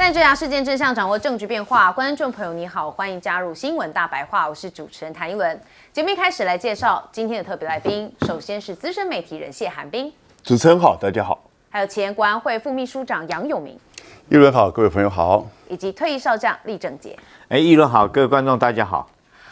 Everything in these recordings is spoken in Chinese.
带追查事件真相，掌握证据变化。观众朋友你好，欢迎加入新闻大白话，我是主持人谭一伦。节目一开始来介绍今天的特别来宾，首先是资深媒体人谢寒冰，主持人好，大家好。还有前国安会副秘书长杨永明，一伦好，各位朋友好，以及退役少将厉正杰。一伦好，各位观众大家好。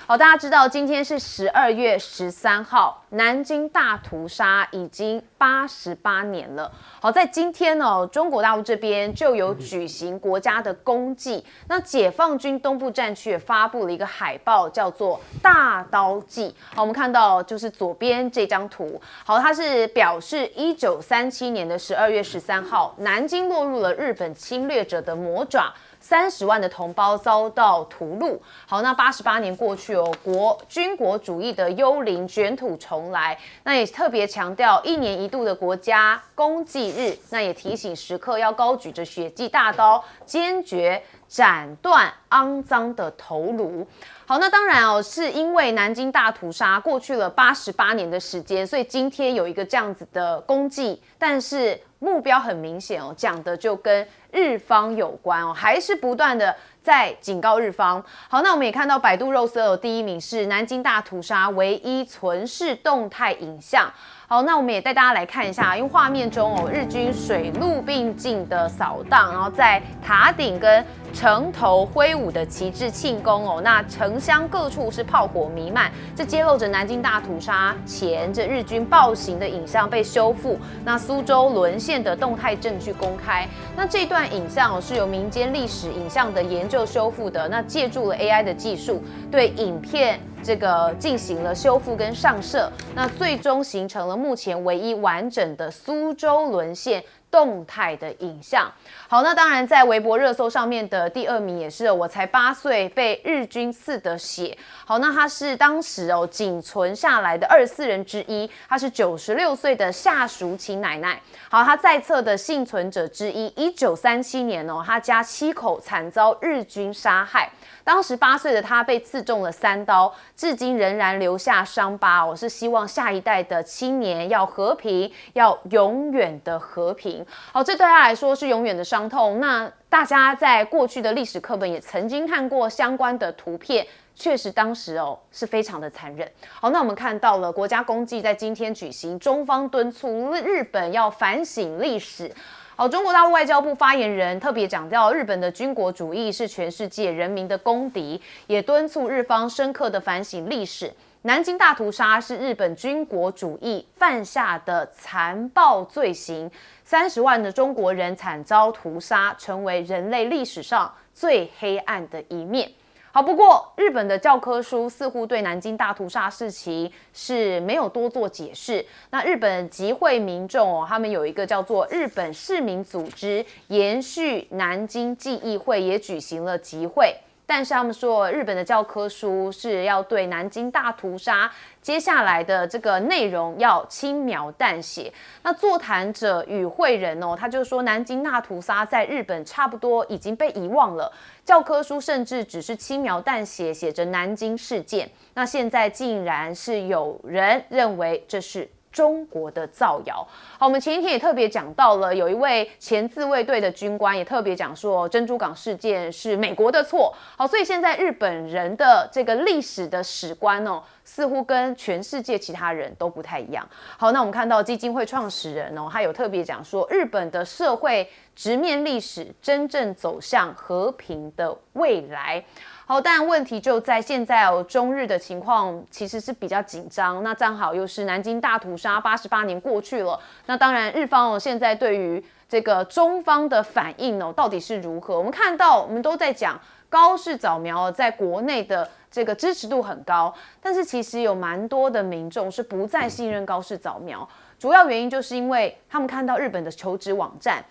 好，大家知道今天是12月13号，南京大屠杀已经88年了。好，在今天哦，中国大陆这边就有举行国家的公祭。那解放军东部战区也发布了一个海报，叫做“大刀祭”。好，我们看到就是左边这张图。好，它是表示1937年的12月13号，南京落入了日本侵略者的魔爪。30万的同胞遭到屠戮。好，那88年过去哦，军国主义的幽灵卷土重来。那也特别强调1年1度的国家公祭日，那也提醒时刻要高举着血祭大刀，坚决斩断肮脏的头颅。好，那当然哦，是因为南京大屠杀过去了88年的时间，所以今天有一个这样子的公祭，但是目标很明显哦，讲的就跟日方有关哦，还是不断的在警告日方。好，那我们也看到百度肉搜第1名是南京大屠杀唯一存世动态影像。好，那我们也带大家来看一下，因为画面中哦，日军水陆并进的扫荡，然后在塔顶跟城头挥舞的旗帜庆功哦，那城乡各处是炮火弥漫，这揭露着南京大屠杀前这日军暴行的影像被修复，那苏州沦陷的动态证据公开。那这段影像哦是由民间历史影像的研究修复的，那借助了 AI 的技术，对影片这个进行了修复跟上色，那最终形成了目前唯一完整的苏州沦陷动态的影像。好，那当然在微博热搜上面的第2名也是我才8岁被日军刺的血。好，那他是当时哦仅存下来的24人之一，他是96岁的夏淑琴奶奶。好，他在册的幸存者之一，1937年哦，他家7口惨遭日军杀害。当时8岁的他被刺中了3刀，至今仍然留下伤疤。我是希望下一代的青年要和平，要永远的和平。好，这对他来说是永远的伤痛。那大家在过去的历史课本也曾经看过相关的图片，确实当时哦是非常的残忍。好，那我们看到了国家公祭在今天举行，中方敦促日本要反省历史。好，中国大陆外交部发言人特别强调，日本的军国主义是全世界人民的公敌，也敦促日方深刻的反省历史。南京大屠杀是日本军国主义犯下的残暴罪行，30万的中国人惨遭屠杀，成为人类历史上最黑暗的一面。好，不过日本的教科书似乎对南京大屠杀事情是没有多做解释。那日本集会民众哦，他们有一个叫做日本市民组织延续南京记忆会，也举行了集会。但是他们说，日本的教科书是要对南京大屠杀接下来的这个内容要轻描淡写。那座谈者与会人哦，他就说南京大屠杀在日本差不多已经被遗忘了，教科书甚至只是轻描淡写写着南京事件。那现在竟然是有人认为这是中国的造谣。好，我们前一天也特别讲到了，有一位前自卫队的军官也特别讲说，珍珠港事件是美国的错。好，所以现在日本人的这个历史的史观哦，似乎跟全世界其他人都不太一样。好，那我们看到基金会创始人哦，他有特别讲说，日本的社会直面历史，真正走向和平的未来。好，但问题就在现在哦，中日的情况其实是比较紧张。那正好又是南京大屠杀88年过去了，那当然日方哦现在对于这个中方的反应哦到底是如何？我们看到我们都在讲高市早苗在国内的这个支持度很高，但是其实有蛮多的民众是不再信任高市早苗，主要原因就是因为他们看到日本的求职网站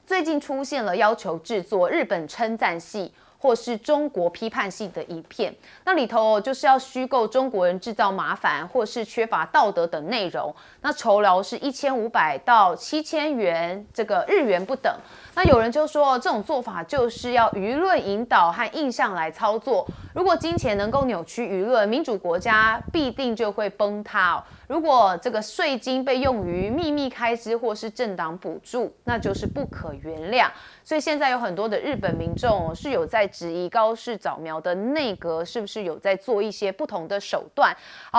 最近出现了要求制作日本称赞系或是中国批判性的影片，那里头就是要虚构中国人制造麻烦或是缺乏道德等内容。那酬劳是1500到7000元，这个日元不等。那有人就说，这种做法就是要舆论引导和印象来操作。如果金钱能够扭曲舆论，民主国家必定就会崩塌。如果这个税金被用于秘密开支或是政党补助，那就是不可原谅。所以现在有很多的日本民众是有在质疑高市早苗的内阁是不是有在做一些不同的手段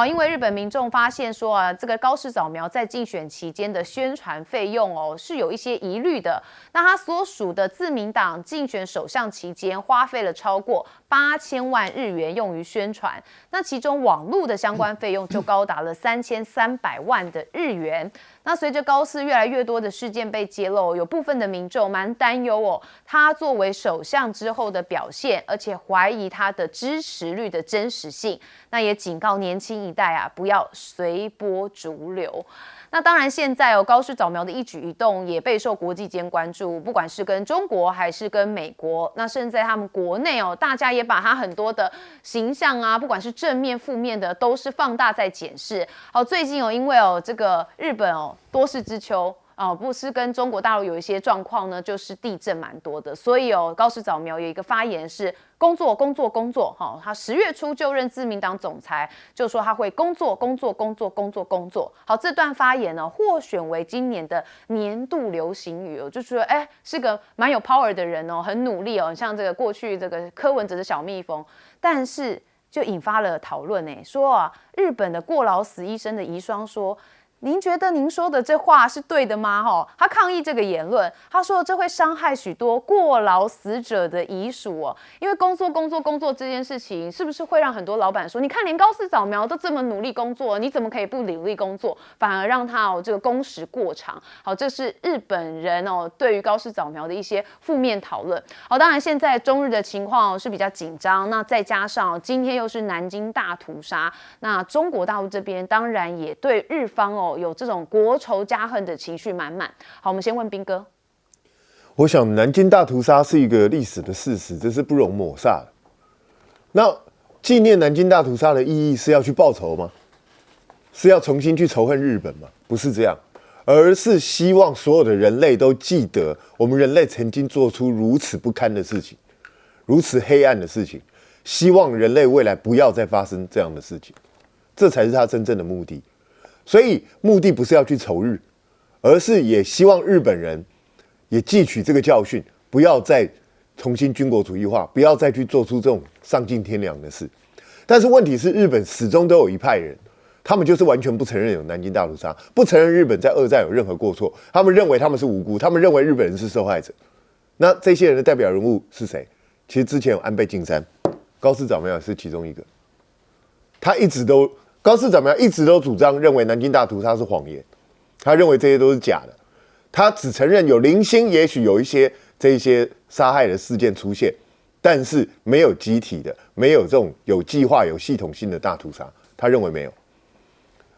因为日本民众发现说这个高市早苗在竞选期间的宣传费用是有一些疑虑的。那他所属的自民党竞选首相期间花费了超过8000万日元用于宣传，那其中网络的相关费用就高达了3300万的日元。那随着高市越来越多的事件被揭露，有部分的民众蛮担忧他作为首相之后的表现，而且怀疑他的支持率的真实性。那也警告年轻一代不要随波逐流。那当然，现在高市早苗的一举一动也备受国际间关注，不管是跟中国还是跟美国，那甚至在他们国内大家也把他很多的形象不管是正面负面的，都是放大在检视。最近因为这个日本多事之秋。不是跟中国大陆有一些状况呢，就是地震蛮多的，所以高市早苗有一个发言是工作。他10月初就任自民党总裁，就说他会工作。好，这段发言呢，获选为今年的年度流行语就觉得是个蛮有 power 的人很努力像这个过去这个柯文哲的小蜜蜂，但是就引发了讨论说日本的过劳死医生的遗孀说。您觉得您说的这话是对的吗？他抗议这个言论，他说这会伤害许多过劳死者的遗属因为工作这件事情，是不是会让很多老板说，你看连高市早苗都这么努力工作，你怎么可以不努力工作，反而让他这个工时过长？好，这是日本人对于高市早苗的一些负面讨论。当然现在中日的情况是比较紧张，那再加上今天又是南京大屠杀，那中国大陆这边当然也对日方有这种国仇家恨的情绪满满。好，我们先问彬哥。我想南京大屠杀是一个历史的事实，这是不容抹煞的。那纪念南京大屠杀的意义是要去报仇吗？是要重新去仇恨日本吗？不是这样，而是希望所有的人类都记得，我们人类曾经做出如此不堪的事情，如此黑暗的事情，希望人类未来不要再发生这样的事情，这才是他真正的目的。所以目的不是要去仇日，而是也希望日本人也汲取这个教训，不要再重新军国主义化，不要再去做出这种丧尽天良的事。但是问题是，日本始终都有一派人，他们就是完全不承认有南京大屠杀，不承认日本在二战有任何过错，他们认为他们是无辜，他们认为日本人是受害者。那这些人的代表人物是谁？其实之前有安倍晋三，高市早苗也是其中一个。高市早苗一直都主张认为南京大屠杀是谎言，他认为这些都是假的，他只承认有零星，也许有一些这些杀害的事件出现，但是没有集体的，没有这种有计划、有系统性的大屠杀，他认为没有。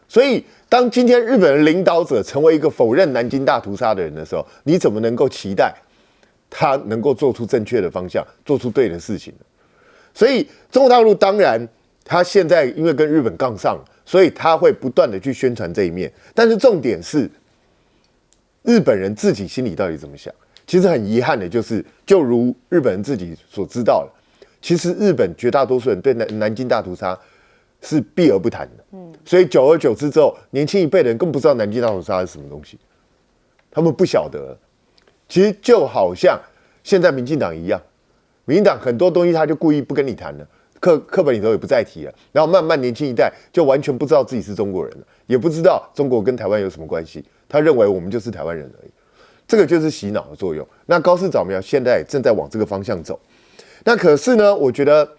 所以，当今天日本的领导者成为一个否认南京大屠杀的人的时候，你怎么能够期待他能够做出正确的方向，做出对的事情呢？所以，中国大陆当然。他现在因为跟日本杠上，所以他会不断的去宣传这一面。但是重点是，日本人自己心里到底怎么想？其实很遗憾的就是，就如日本人自己所知道的，其实日本绝大多数人对南京大屠杀是避而不谈的。所以久而久之之后，年轻一辈的人更不知道南京大屠杀是什么东西，他们不晓得。其实就好像现在民进党一样，民进党很多东西他就故意不跟你谈了。课本里头也不再提了，然后慢慢年轻一代就完全不知道自己是中国人了，也不知道中国跟台湾有什么关系，他认为我们就是台湾人而已，这个就是洗脑的作用。那高市早苗现在也正在往这个方向走，那可是呢，我觉得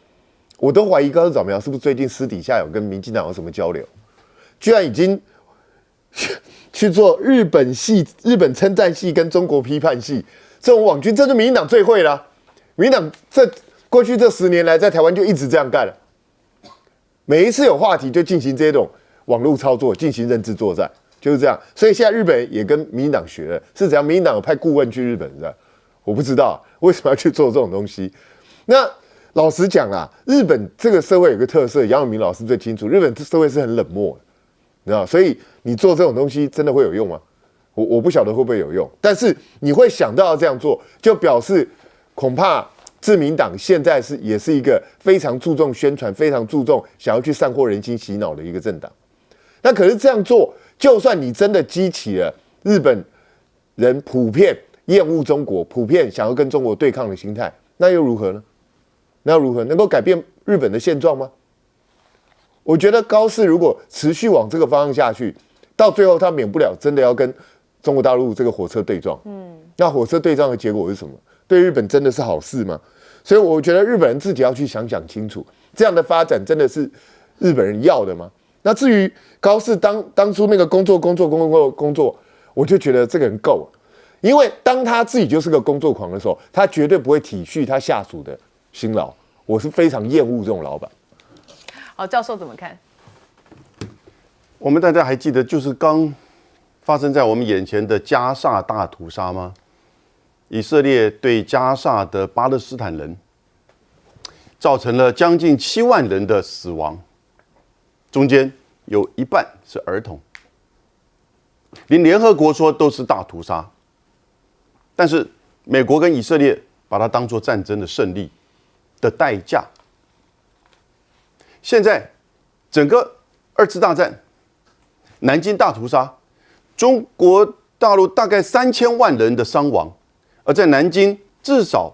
我都怀疑高市早苗是不是最近私底下有跟民进党有什么交流，居然已经去做日本称赞戏跟中国批判戏这种网军，这是民进党最会了。民进党过去这10年来，在台湾就一直这样干了。每一次有话题就进行这种网络操作，进行认知作战，就是这样。所以现在日本也跟民进党学了，是怎样？民进党有派顾问去日本，是吧？我不知道为什么要去做这种东西。那老实讲啊，日本这个社会有个特色，杨永明老师最清楚，日本社会是很冷漠的，你知道？所以你做这种东西真的会有用吗？我不晓得会不会有用，但是你会想到要这样做，就表示恐怕。自民党现在也是一个非常注重宣传、非常注重想要去散播人心、洗脑的一个政党。那可是这样做，就算你真的激起了日本人普遍厌恶中国、普遍想要跟中国对抗的心态，那又如何呢？那又如何能够改变日本的现状吗？我觉得高市如果持续往这个方向下去，到最后他免不了真的要跟中国大陆这个火车对撞。那火车对撞的结果是什么？对日本真的是好事吗？所以我觉得日本人自己要去想想清楚，这样的发展真的是日本人要的吗？那至于高市当初那个工作，我就觉得这个人够了，因为当他自己就是个工作狂的时候，他绝对不会体恤他下属的辛劳。我是非常厌恶这种老板。好，教授怎么看？我们大家还记得，就是刚发生在我们眼前的加沙大屠杀吗？以色列对加沙的巴勒斯坦人造成了将近7万人的死亡，中间有一半是儿童，连联合国说都是大屠杀，但是美国跟以色列把它当作战争的胜利的代价。现在整个2次大战，南京大屠杀，中国大陆大概3000万人的伤亡，而在南京至少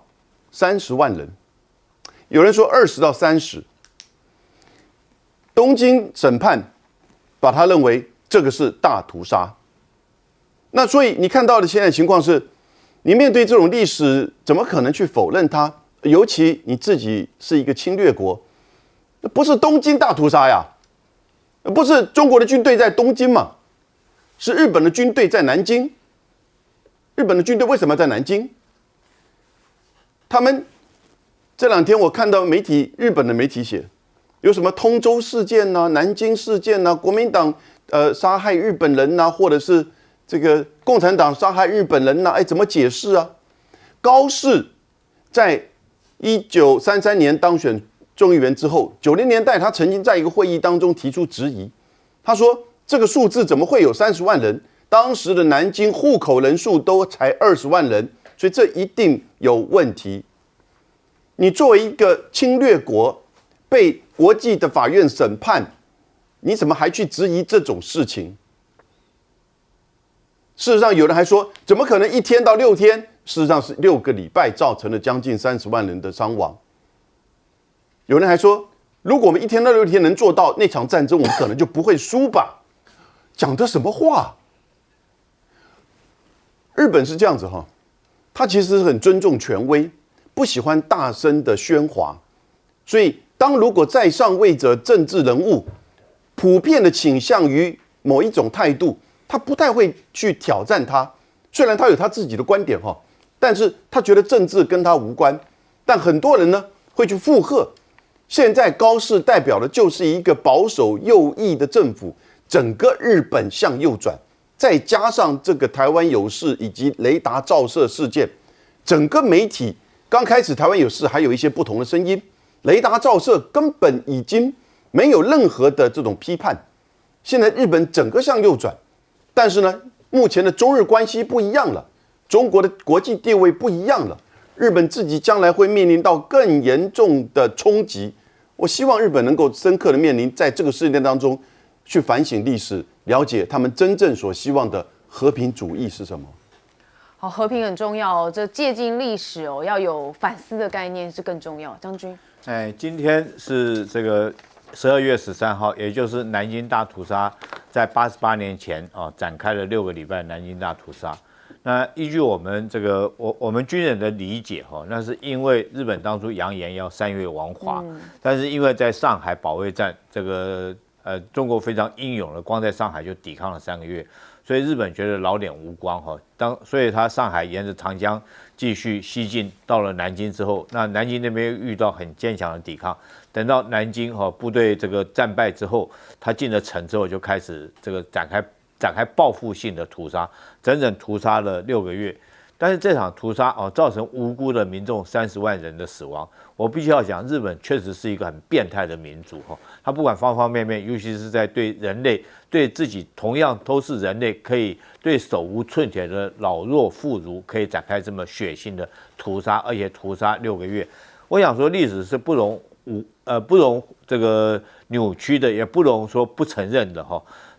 30万人，有人说20到30。东京审判把他认为这个是大屠杀。那所以你看到的现在情况是，你面对这种历史，怎么可能去否认它？尤其你自己是一个侵略国，不是东京大屠杀呀，不是中国的军队在东京嘛，是日本的军队在南京。日本的军队为什么在南京？他们这2天我看到日本的媒体写，有什么通州事件呐、南京事件呐、国民党杀害日本人呐、或者是这个共产党杀害日本人呐、怎么解释啊？高市在1933年当选众议员之后，90年代他曾经在一个会议当中提出质疑，他说这个数字怎么会有30万人？当时的南京户口人数都才20万人，所以这一定有问题。你作为一个侵略国，被国际的法院审判，你怎么还去质疑这种事情？事实上，有人还说，怎么可能1天到6天？事实上是6个礼拜，造成了将近30万人的伤亡。有人还说，如果我们1天到6天能做到那场战争，我们可能就不会输吧？讲的什么话？日本是这样子哈，他其实很尊重权威，不喜欢大声的喧哗，所以如果在上位者政治人物普遍的倾向于某一种态度，他不太会去挑战他。虽然他有他自己的观点哈，但是他觉得政治跟他无关。但很多人呢会去附和。现在高市代表的就是一个保守右翼的政府，整个日本向右转，再加上这个台湾有事以及雷达照射事件，整个媒体刚开始台湾有事还有一些不同的声音，雷达照射根本已经没有任何的这种批判。现在日本整个向右转，但是呢，目前的中日关系不一样了，中国的国际地位不一样了，日本自己将来会面临到更严重的冲击。我希望日本能够深刻的面临在这个事件当中去反省历史，了解他们真正所希望的和平主义是什么。好，和平很重要哦，这借鉴历史哦，要有反思的概念是更重要。将军，今天是这个12月13号，也就是南京大屠杀在88年前展开了6个礼拜的南京大屠杀。那依据我们我们军人的理解那是因为日本当初扬言要3月亡华，但是因为在上海保卫战中国非常英勇的，光在上海就抵抗了3个月，所以日本觉得老脸无光所以他上海沿着长江继续西进，到了南京之后，那南京那边遇到很坚强的抵抗，等到南京部队战败之后，他进了城之后就开始展开报复性的屠杀，整整屠杀了6个月。但是这场屠杀造成无辜的民众30万人的死亡。我必须要讲，日本确实是一个很变态的民族他不管方方面面，尤其是在对人类，对自己同样都是人类，可以对手无寸铁的老弱妇孺，可以展开这么血腥的屠杀，而且屠杀6个月。我想说，历史是不容这个扭曲的，也不容说不承认的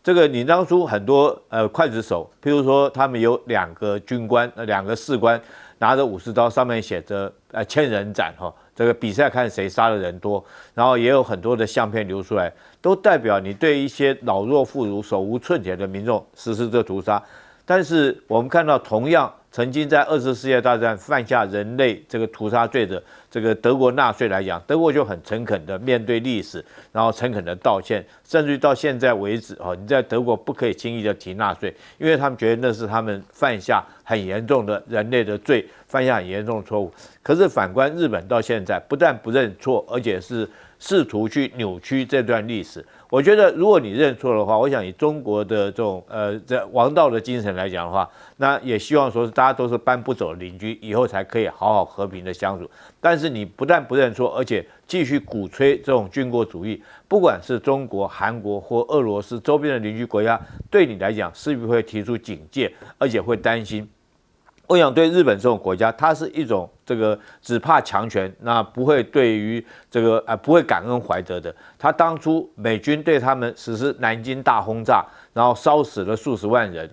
这个你当初很多刽子手，譬如说他们有2个军官、2个士官拿着武士刀，上面写着千人斩哈，这个比赛看谁杀的人多，然后也有很多的相片流出来，都代表你对一些老弱妇孺、手无寸铁的民众实施这屠杀。但是我们看到，同样曾经在2次世界大战犯下人类这个屠杀罪的这个德国纳粹来讲，德国就很诚恳的面对历史，然后诚恳的道歉，甚至于到现在为止，你在德国不可以轻易的提纳粹，因为他们觉得那是他们犯下很严重的人类的罪，犯下很严重的错误。可是反观日本到现在，不但不认错，而且是试图去扭曲这段历史。我觉得，如果你认错的话，我想以中国的这种这王道的精神来讲的话，那也希望说是大家都是搬不走的邻居，以后才可以好好和平的相处。但是你不但不认错，而且继续鼓吹这种军国主义，不管是中国、韩国或俄罗斯周边的邻居国家，对你来讲势必会提出警戒，而且会担心。我想对日本这种国家，它是一种这个只怕强权，那不会对于这个不会感恩怀德的。他当初美军对他们实施南京大轰炸，然后烧死了数十万人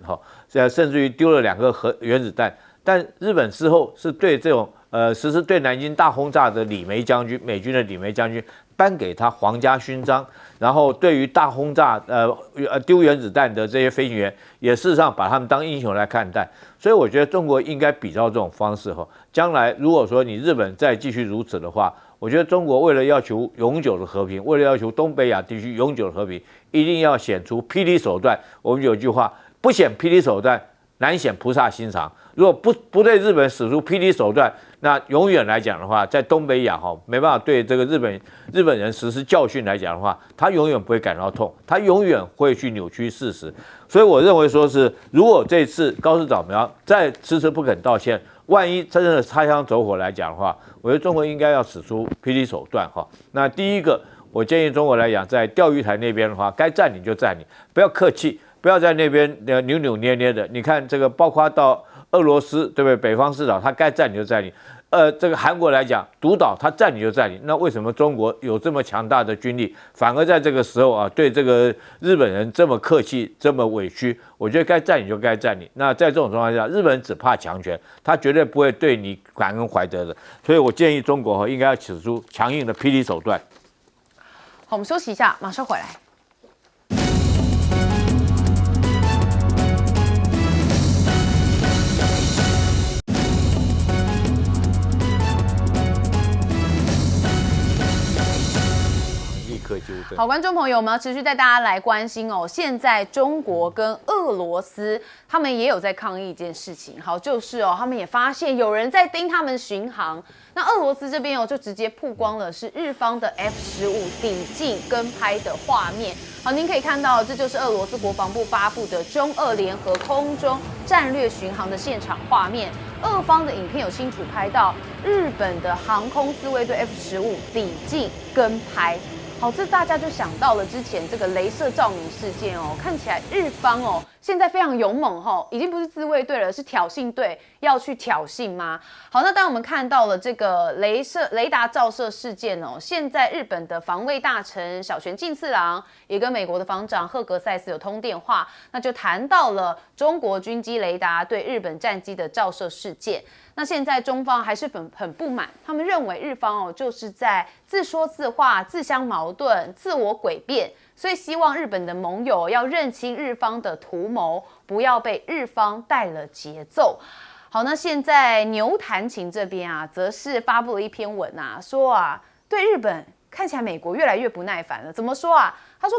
甚至于丢了2个原子弹。但日本事后是对这种实施对南京大轰炸的李梅将军，美军的李梅将军颁给他皇家勋章，然后对于大轰炸丢原子弹的这些飞行员，也事实上把他们当英雄来看待。所以我觉得中国应该比照这种方式将来如果说你日本再继续如此的话，我觉得中国为了要求永久的和平，为了要求东北亚地区永久的和平，一定要显出霹雳手段。我们有句话，不显霹雳手段，难显菩萨心肠。如果不对日本使出霹雳手段，那永远来讲的话，在东北亚没办法对这个日本人实施教训来讲的话，他永远不会感到痛，他永远会去扭曲事实。所以我认为说是，如果这次高市早苗再迟迟不肯道歉，万一真的擦枪走火来讲的话，我觉得中国应该要使出霹雳手段那第一个，我建议中国来讲，在钓鱼台那边的话，该占领就占领，不要客气，不要在那边扭扭捏捏的。你看这个，包括到俄罗斯，对不对？北方四岛，它该占领就占领。这个韩国来讲，独岛它占领就占领。那为什么中国有这么强大的军力，反而在这个时候对这个日本人这么客气，这么委屈？我觉得该占领就该占领。那在这种状况下，日本人只怕强权，他绝对不会对你感恩怀德的。所以我建议中国应该要使出强硬的霹雳手段。好，我们休息一下，马上回来。好，观众朋友，我们要持续带大家来关心现在中国跟俄罗斯他们也有在抗议一件事情，好，就是他们也发现有人在盯他们巡航。那俄罗斯这边就直接曝光了是日方的 F-15抵近跟拍的画面。好，您可以看到，这就是俄罗斯国防部发布的中俄联合空中战略巡航的现场画面。俄方的影片有清楚拍到日本的航空自卫队 F-15抵近跟拍。好，这大家就想到了之前这个雷射照明事件看起来日方现在非常勇猛已经不是自卫队了，是挑衅队要去挑衅吗？好，那当我们看到了这个雷达照射事件现在日本的防卫大臣小泉进次郎也跟美国的防长赫格塞斯有通电话，那就谈到了中国军机雷达对日本战机的照射事件。那现在中方还是很不满，他们认为日方就是在自说自话、自相矛盾、自我诡辩，所以希望日本的盟友要认清日方的图谋，不要被日方带了节奏。好，那现在牛弹琴这边则是发布了一篇文说对日本看起来美国越来越不耐烦了。怎么说他说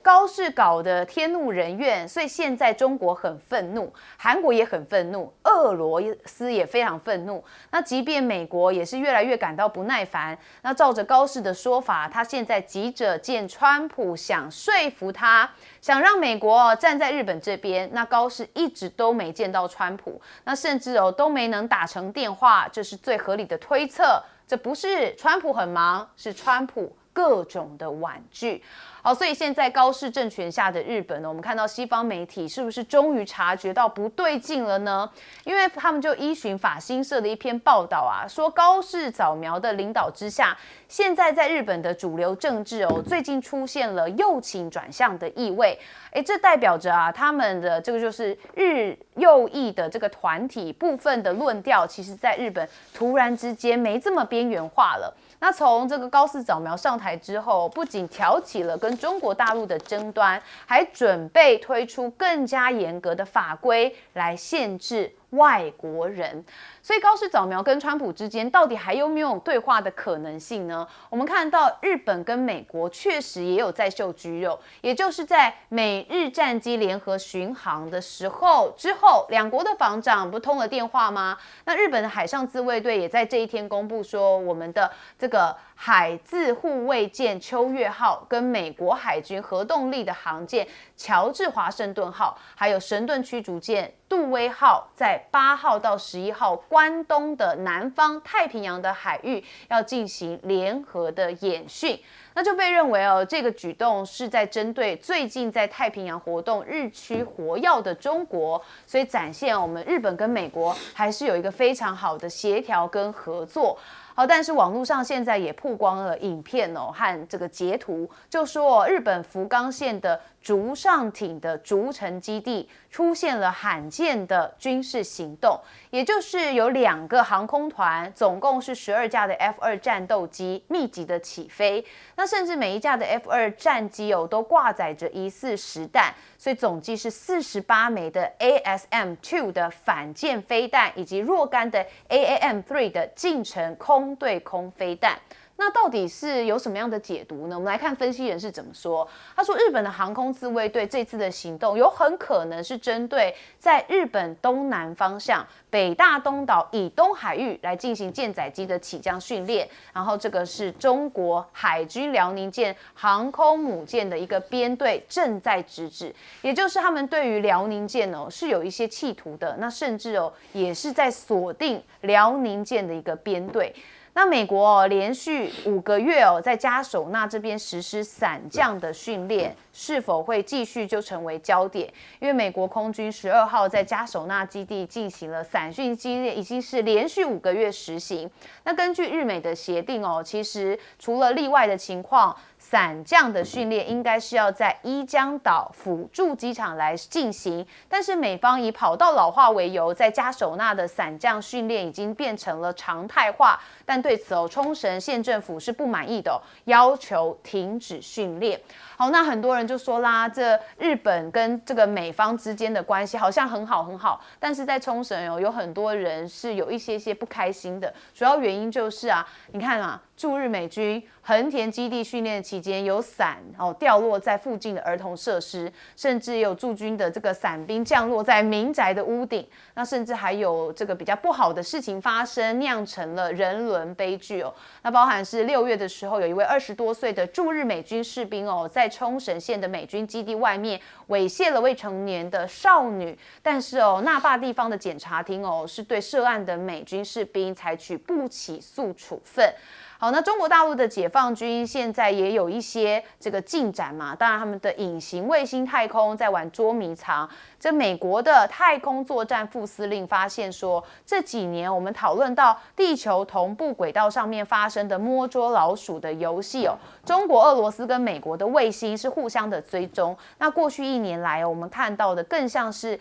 高市搞得天怒人怨，所以现在中国很愤怒，韩国也很愤怒，俄罗斯也非常愤怒。那即便美国也是越来越感到不耐烦。那照着高市的说法，他现在急着见川普，想说服他，想让美国站在日本这边。那高市一直都没见到川普，那甚至都没能打成电话，这是最合理的推测。这不是川普很忙，是川普各种的婉拒。好，所以现在高市政权下的日本呢，我们看到西方媒体是不是终于察觉到不对劲了呢？因为他们就依循法新社的一篇报道啊，说高市早苗的领导之下，现在在日本的主流政治最近出现了右倾转向的意味。这代表着啊，他们的这个就是日右翼的这个团体部分的论调，其实在日本突然之间没这么边缘化了。那从这个高市早苗上台之后，不仅挑起了跟中国大陆的争端，还准备推出更加严格的法规来限制外国人。所以高市早苗跟川普之间到底还有没有对话的可能性呢？我们看到日本跟美国确实也有在秀肌肉，也就是在美日战机联合巡航的时候之后，两国的防长不通了电话吗？那日本的海上自卫队也在这一天公布说，我们的这个海自护卫舰秋月号跟美国海军核动力的航舰乔治华盛顿号，还有神盾驱逐舰杜威号，在8号到11号关东的南方太平洋的海域要进行联合的演训。那就被认为这个举动是在针对最近在太平洋活动日趋活跃的中国，所以展现我们日本跟美国还是有一个非常好的协调跟合作。好，但是网络上现在也曝光了影片和这个截图，就说日本福冈县的竹上町的竹城基地出现了罕见的军事行动，也就是有2个航空团，总共是12架的 F2 战斗机密集的起飞，那甚至每一架的 F2 战机都挂载着疑似实弹，所以总计是48枚的 ASM-2 的反舰飞弹，以及若干的 AAM-3 的近程空对空飞弹。那到底是有什么样的解读呢？我们来看分析人士怎么说。他说，日本的航空自卫队这次的行动有很可能是针对在日本东南方向北大东岛以东海域来进行舰载机的起降训练，然后这个是中国海军辽宁舰航空母舰的一个编队正在直指，也就是他们对于辽宁舰是有一些企图的，那甚至也是在锁定辽宁舰的一个编队。那美国连续5个月在嘉手纳这边实施伞降的训练，是否会继续就成为焦点？因为美国空军12号在嘉手纳基地进行了伞训激烈，已经是连续5个月实行。那根据日美的协定其实除了例外的情况，伞降的训练应该是要在伊江岛辅助机场来进行，但是美方以跑道老化为由，在嘉手纳的伞降训练已经变成了常态化，但对此冲绳县政府是不满意的，要求停止训练。好，那很多人就说啦，这日本跟这个美方之间的关系好像很好很好，但是在冲绳有很多人是有一些不开心的，主要原因就是你看驻日美军横田基地训练期间有伞掉落在附近的儿童设施，甚至有驻军的这个伞兵降落在民宅的屋顶，那甚至还有这个比较不好的事情发生，酿成了人伦悲剧那包含是6月的时候，有一位20多岁的驻日美军士兵在冲绳县的美军基地外面猥亵了未成年的少女，但是那霸地方的检察厅是对涉案的美军士兵采取不起诉处分。好，那中国大陆的解放军现在也有一些这个进展嘛，当然他们的隐形卫星太空在玩捉迷藏。这美国的太空作战副司令发现说，这几年我们讨论到地球同步轨道上面发生的摸捉老鼠的游戏中国、俄罗斯跟美国的卫星是互相的追踪。那过去1年来我们看到的更像是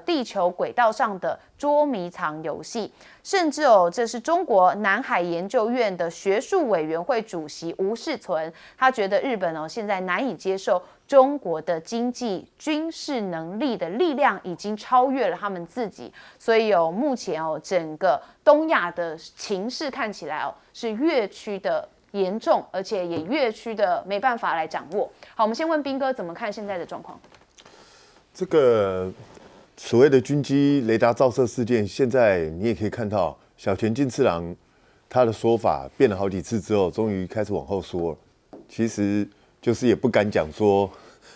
地球轨道上的捉迷藏游戏，甚至这是中国南海研究院的学术委员会主席吴世存，他觉得日本现在难以接受中国的经济军事能力的力量已经超越了他们自己，所以目前整个东亚的情势看起来是越趋的严重，而且也越趋的没办法来掌握。好，我们先问彬哥怎么看现在的状况。这个所谓的军机雷达照射事件，现在你也可以看到小田进次郎他的说法变了好几次之后，终于开始往后说了，其实就是也不敢讲说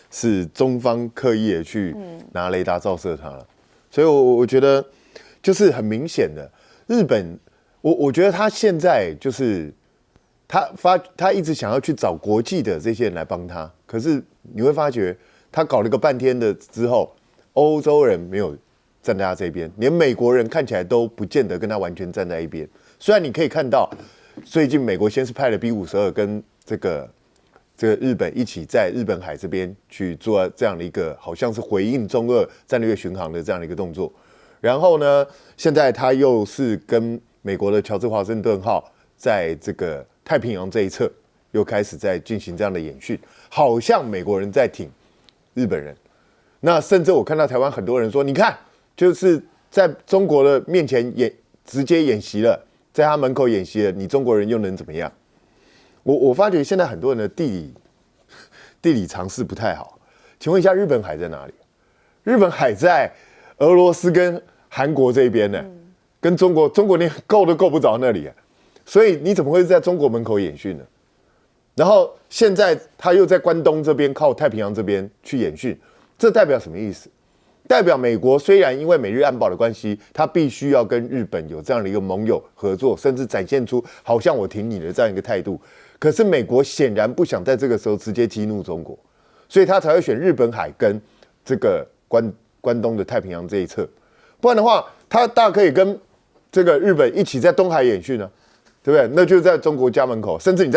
是中方刻意的去拿雷达照射它了，所以我觉得就是很明显的，日本我觉得他现在就是他一直想要去找国际的这些人来帮他，可是你会发觉他搞了个半天的之后，欧洲人没有站在他这边，连美国人看起来都不见得跟他完全站在一边。虽然你可以看到，最近美国先是派了 B-52跟这个日本一起在日本海这边去做这样的一个好像是回应中俄战略巡航的这样的一个动作，然后呢，现在他又是跟美国的乔治华盛顿号在这个太平洋这一侧又开始在进行这样的演训，好像美国人在挺日本人。那甚至我看到台湾很多人说，你看，就是在中国的面前直接演习了，在他门口演习了，你中国人又能怎么样？我发觉现在很多人的地理常识不太好。请问一下，日本海在哪里？日本海在俄罗斯跟韩国这边呢，跟中国连够都够不着那里。所以你怎么会在中国门口演训呢？然后现在他又在关东这边靠太平洋这边去演训，这代表什么意思？代表美国虽然因为美日安保的关系，他必须要跟日本有这样的一个盟友合作，甚至展现出好像我挺你的这样一个态度。可是美国显然不想在这个时候直接激怒中国，所以他才会选日本海跟这个关东的太平洋这一侧。不然的话，他大可以跟这个日本一起在东海演训呢。对不对？那就是在中国家门口，甚至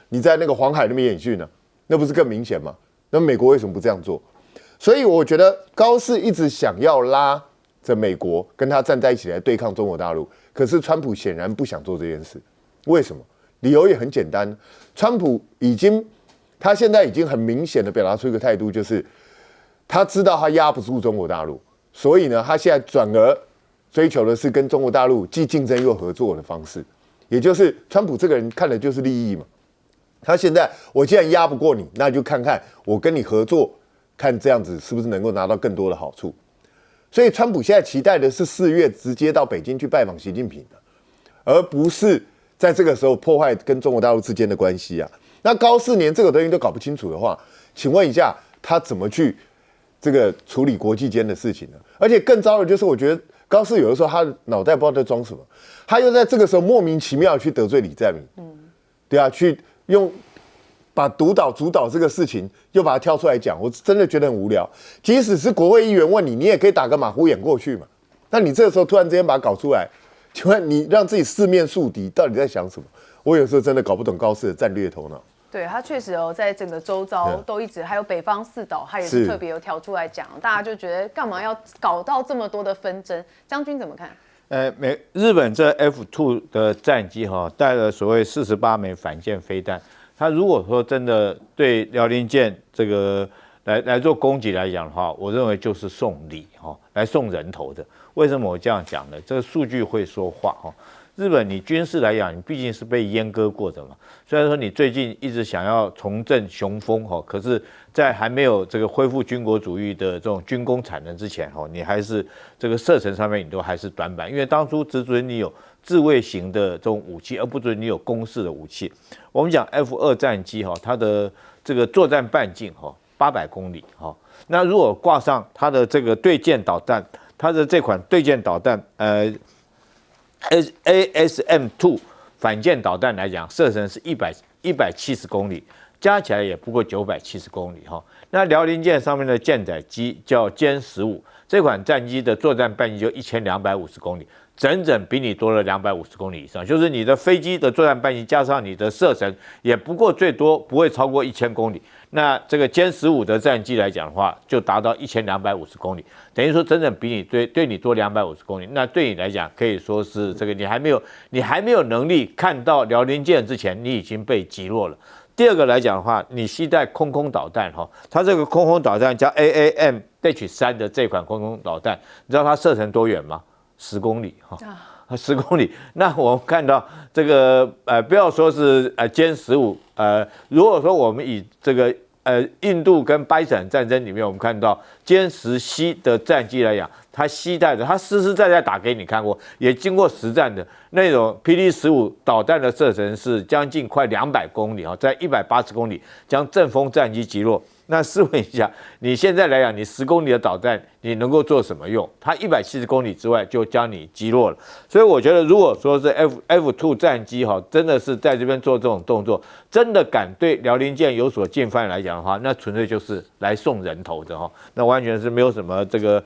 你在那个黄海那边演训呢，那不是更明显吗？那美国为什么不这样做？所以我觉得高市一直想要拉着美国跟他站在一起来对抗中国大陆，可是川普显然不想做这件事。为什么？理由也很简单，川普他现在已经很明显的表达出一个态度，就是他知道他压不住中国大陆，所以呢，他现在转而追求的是跟中国大陆既竞争又合作的方式。也就是川普这个人看的就是利益嘛，他现在我既然压不过你，那就看看我跟你合作，看这样子是不是能够拿到更多的好处。所以川普现在期待的是4月直接到北京去拜访习近平，而不是在这个时候破坏跟中国大陆之间的关系啊。那高市连这个东西都搞不清楚的话，请问一下他怎么去这个处理国际间的事情呢？而且更糟的就是，我觉得高市有的时候他脑袋不知道在装什么。他又在这个时候莫名其妙去得罪李在明，对啊，去把主导这个事情又把它挑出来讲，我真的觉得很无聊。即使是国会议员问你，你也可以打个马虎眼过去嘛。那你这个时候突然之间把它搞出来，请问你让自己四面树敌，到底在想什么？我有时候真的搞不懂高市的战略头脑。对，他确实在整个周遭都一直，还有北方四岛，他也是特别有挑出来讲，大家就觉得干嘛要搞到这么多的纷争？将军怎么看？日本这 F2 的战机带了所谓48枚反舰飞弹，它如果说真的对辽宁舰这个来做攻击来讲的话，我认为就是送礼来送人头的。为什么我这样讲呢？这个数据会说话日本你军事来讲，你毕竟是被阉割过的嘛。虽然说你最近一直想要重振雄风可是，在还没有这个恢复军国主义的这种军工产能之前你还是这个射程上面你都还是短板，因为当初只准你有自卫型的这种武器，而不准你有攻势的武器。我们讲 F2 战机它的这个作战半径800公里那如果挂上它的这个对舰导弹，它的这款对舰导弹ASM-2 反舰导弹来讲，射程是170公里，加起来也不过970公里那辽宁舰上面的舰载机叫歼15，这款战机的作战半径就1250公里，整整比你多了250公里以上。就是你的飞机的作战半径加上你的射程，也不过最多不会超过1000公里。那这个歼15的战机来讲的话，就达到1250公里，等于说整整比你对你多250公里。那对你来讲，可以说是这个你还没有能力看到辽宁舰之前，你已经被击落了。第二个来讲的话，你携带空导弹它这个空导弹叫 AAM-3 的这款空导弹，你知道它射程多远吗？10公里10公里。那我们看到这个不要说是歼15，如果说我们以这个印度跟巴基斯坦战争里面，我们看到歼10C的战机来讲，它携带的，它实实在在打给你看过，也经过实战的那种 PD-15导弹的射程是将近快200公里在180公里将阵风战机击落。那试问一下，你现在来讲，你10公里的导弹，你能够做什么用？它170公里之外就将你击落了。所以我觉得，如果说是 F2战机真的是在这边做这种动作，真的敢对辽宁舰有所进犯来讲的话，那纯粹就是来送人头的那完全是没有什么这个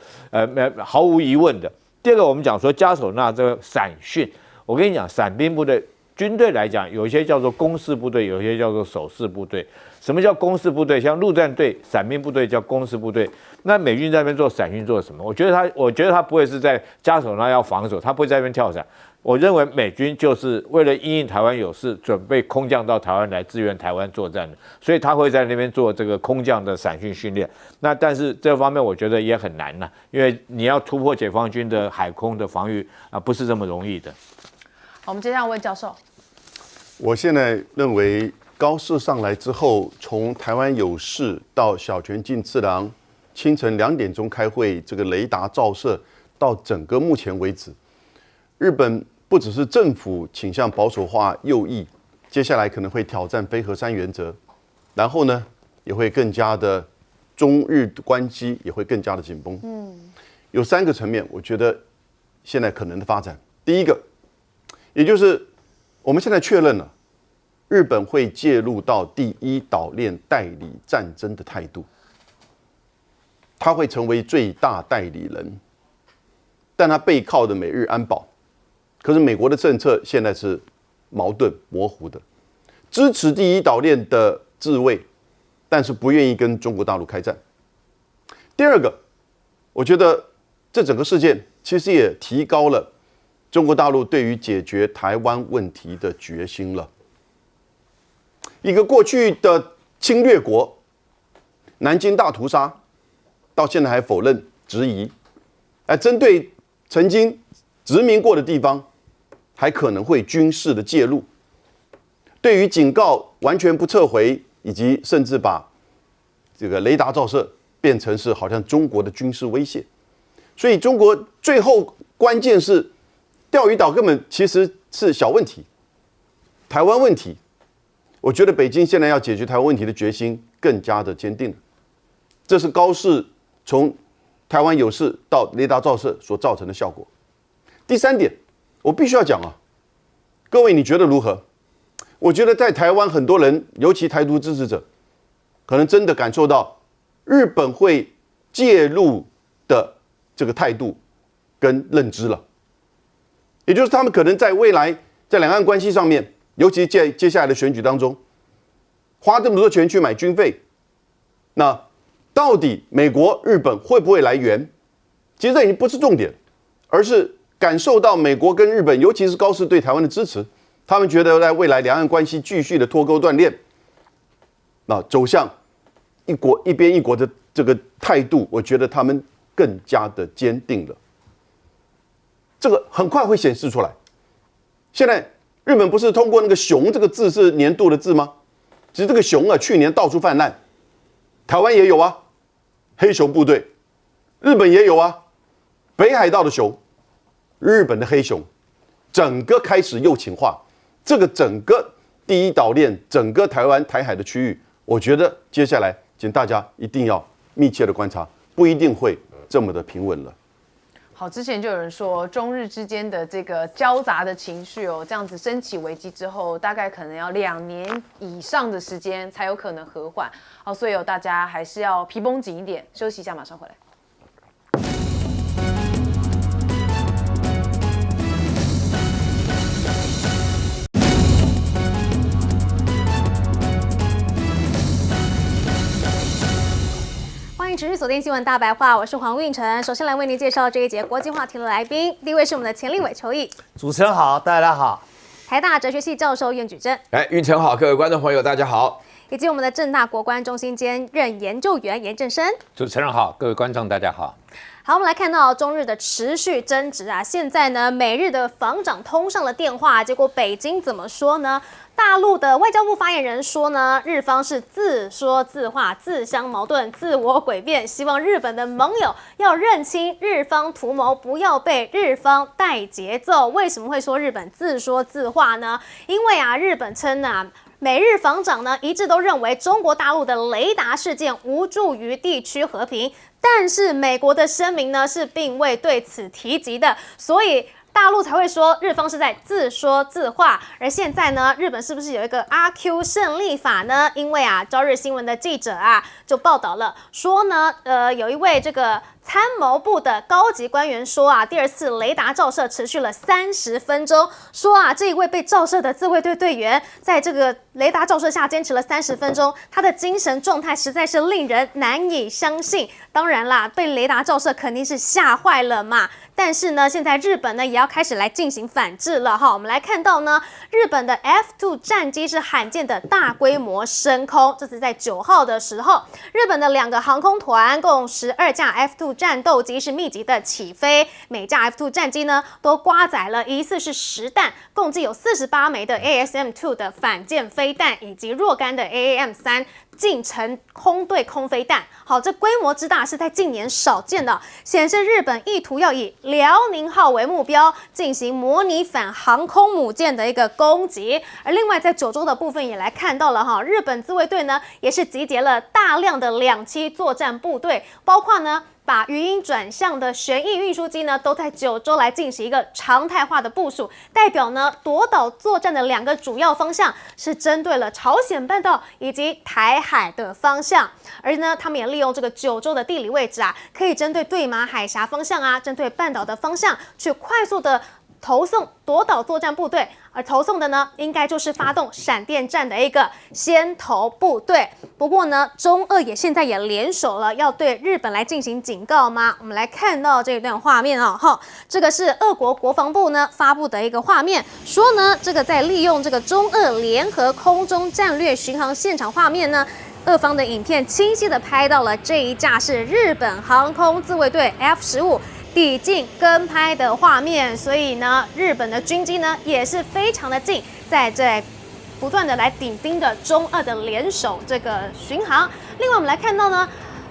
毫无疑问的。第二个，我们讲说加手纳这个伞训，我跟你讲，伞兵部队。军队来讲，有一些叫做攻势部队，有一些叫做守势部队。什么叫攻势部队？像陆战队、伞兵部队叫攻势部队。那美军在那边做伞训做什么？我觉得他不会是在加手那要防守，他不会在那边跳伞。我认为美军就是为了因应台湾有事，准备空降到台湾来支援台湾作战的，所以他会在那边做这个空降的伞训训练。那但是这方面我觉得也很难了，因为你要突破解放军的海空的防御不是这么容易的。好，我们接下来问教授。我现在认为高市上来之后，从台湾有事到小泉进次郎清晨2点钟开会，这个雷达照射到整个目前为止，日本不只是政府倾向保守化右翼，接下来可能会挑战非核三原则，然后呢也会更加的中日关系也会更加的紧绷。有3个层面，我觉得现在可能的发展。第一个，也就是我们现在确认了，日本会介入到第一岛链代理战争的态度，他会成为最大代理人，但他背靠的美日安保，可是美国的政策现在是矛盾模糊的，支持第一岛链的自卫，但是不愿意跟中国大陆开战。第二个，我觉得这整个事件其实也提高了中国大陆对于解决台湾问题的决心了。一个过去的侵略国，南京大屠杀，到现在还否认质疑，而针对曾经殖民过的地方，还可能会军事的介入。对于警告完全不撤回，以及甚至把这个雷达照射变成是好像中国的军事威胁。所以中国最后关键是钓鱼岛根本其实是小问题，台湾问题，我觉得北京现在要解决台湾问题的决心更加的坚定了。这是高市从台湾有事到雷达照射所造成的效果。第3点，我必须要讲各位你觉得如何？我觉得在台湾很多人，尤其台独支持者，可能真的感受到日本会介入的这个态度跟认知了。也就是他们可能在未来在两岸关系上面，尤其在接下来的选举当中，花这么多钱去买军费，那到底美国、日本会不会来援？其实这已经不是重点，而是感受到美国跟日本，尤其是高市对台湾的支持，他们觉得在未来两岸关系继续的脱钩断裂，那走向一国一边一国的这个态度，我觉得他们更加的坚定了。这个很快会显示出来。现在日本不是通过那个“熊”这个字是年度的字吗？其实这个“熊”去年到处泛滥，台湾也有黑熊部队，日本也有北海道的熊，日本的黑熊，整个开始右倾化。这个整个第一岛链，整个台湾台海的区域，我觉得接下来请大家一定要密切的观察，不一定会这么的平稳了。好，之前就有人说，中日之间的这个交杂的情绪这样子升起危机之后，大概可能要2年以上的时间才有可能和缓。好，所以大家还是要皮绷紧一点，休息一下，马上回来。欢迎持续锁定新闻大白话，我是黄韵晨。首先来为您介绍这一节国际话题的来宾，第一位是我们的前立委邱毅。主持人好，大家好。台大哲学系教授苑举正。韵晨好，各位观众朋友大家好。以及我们的政大国关中心兼任研究员严正生。主持人好，各位观众大家好。好，我们来看到中日的持续争执现在呢，美日的防长通上了电话，结果北京怎么说呢？大陆的外交部发言人说呢，日方是自说自话、自相矛盾、自我诡辩，希望日本的盟友要认清日方图谋，不要被日方带节奏。为什么会说日本自说自话呢？因为日本称美日防长呢一致都认为中国大陆的雷达事件无助于地区和平，但是美国的声明呢是并未对此提及的，所以大陆才会说日方是在自说自话。而现在呢，日本是不是有一个阿 Q 胜利法呢？因为啊，朝日新闻的记者啊就报道了，说呢，有一位这个参谋部的高级官员说啊，第二次雷达照射持续了30分钟，说啊，这一位被照射的自卫队队员在这个雷达照射下坚持了30分钟，他的精神状态实在是令人难以相信。当然啦，被雷达照射肯定是吓坏了嘛。但是呢，现在日本呢也要开始来进行反制了哈。我们来看到呢，日本的 F2 战机是罕见的大规模升空，这是在9号的时候，日本的2个航空团共12架 F2 战斗机是密集的起飞，每架 F2 战机呢都挂载了疑似是实弹，共计有48枚的 ASM-2 的反舰飞弹，以及若干的 AAM-3。近程空对空飞弹，好，这规模之大是在近年少见的，显示日本意图要以辽宁号为目标进行模拟反航空母舰的一个攻击。而另外在九州的部分也来看到了哈，日本自卫队呢也是集结了大量的2栖作战部队，包括呢把语音转向的旋翼运输机呢，都在九州来进行一个常态化的部署，代表呢夺岛作战的2个主要方向是针对了朝鲜半岛以及台海的方向，而呢他们也利用这个九州的地理位置啊，可以针对对马海峡方向啊，针对半岛的方向去快速的投送夺岛作战部队，而投送的呢，应该就是发动闪电战的一个先头部队。不过呢，中俄现在也联手了，要对日本来进行警告吗？我们来看到这一段画面哦，这个是俄国国防部呢发布的一个画面，说呢，这个在利用这个中俄联合空中战略巡航现场画面呢。俄方的影片清晰的拍到了这一架是日本航空自卫队 F-15抵近跟拍的画面，所以呢，日本的军机呢也是非常的近，在不断的来紧盯着中俄的联手这个巡航。另外，我们来看到呢，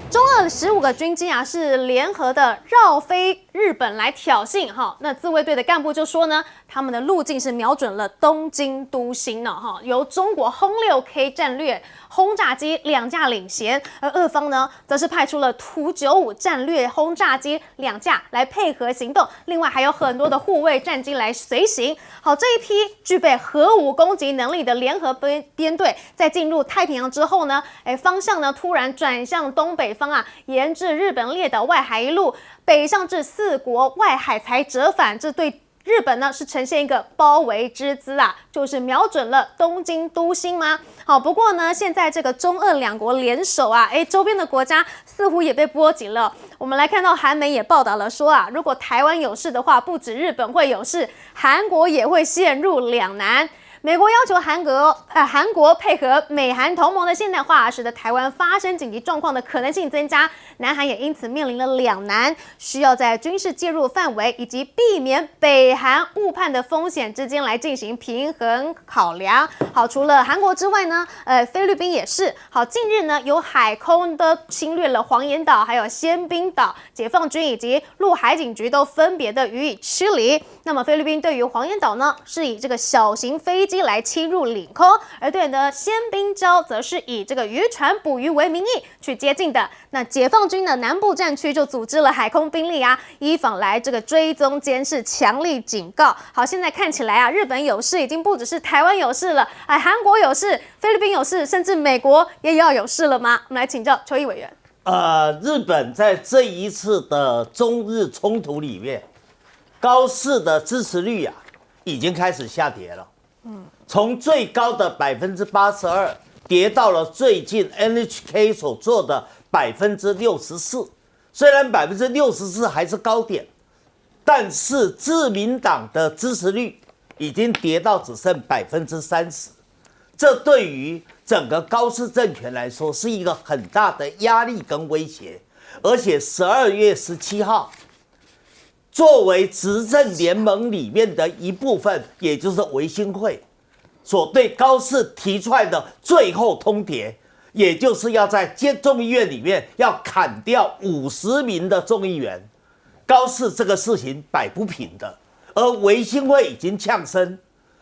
中俄15个军机啊是联合的绕飞日本来挑衅哈。那自卫队的干部就说呢，他们的路径是瞄准了东京都心呢哈，由中国轰6K 战略轰炸机2架领衔，而俄方呢，则是派出了图95战略轰炸机2架来配合行动，另外还有很多的护卫战机来随行。好，这一批具备核武攻击能力的联合编队，在进入太平洋之后呢，方向呢突然转向东北方啊，沿至日本列岛外海一路北上至4国外海才折返，这对日本呢是呈现一个包围之姿啊，就是瞄准了东京都心吗？好，不过呢，现在这个中俄2国联手啊，周边的国家似乎也被波及了。我们来看到韩媒也报道了说啊，如果台湾有事的话，不止日本会有事，韩国也会陷入两难。美国要求韩国配合美韩同盟的现代化，使得台湾发生紧急状况的可能性增加。南韩也因此面临了两难，需要在军事介入范围以及避免北韩误判的风险之间来进行平衡考量。好，除了韩国之外呢，菲律宾也是。好，近日呢有海空的侵略了黄岩岛，还有仙宾岛，解放军以及陆海警局都分别的予以驱离。那么菲律宾对于黄岩岛呢，是以这个小型飞机来侵入领空，而对呢仙宾礁则是以这个渔船捕鱼为名义去接近的。那解放军的南部战区就组织了海空兵力啊，依法来这个追踪监视，强力警告。好，现在看起来啊，日本有事已经不只是台湾有事了，韩国有事，菲律宾有事，甚至美国也要有事了吗？我们来请教邱毅委员。日本在这一次的中日冲突里面，高市的支持率啊，已经开始下跌了。从最高的82%跌到了最近 NHK 所做的64%。虽然64%还是高点，但是自民党的支持率已经跌到只剩30%。这对于整个高市政权来说是一个很大的压力跟威胁。而且12月17号，作为执政联盟里面的一部分，也就是维新会所对高市提出来的最后通牒，也就是要在众议院里面要砍掉50名的众议员。高市这个事情摆不平的，而维新会已经呛声，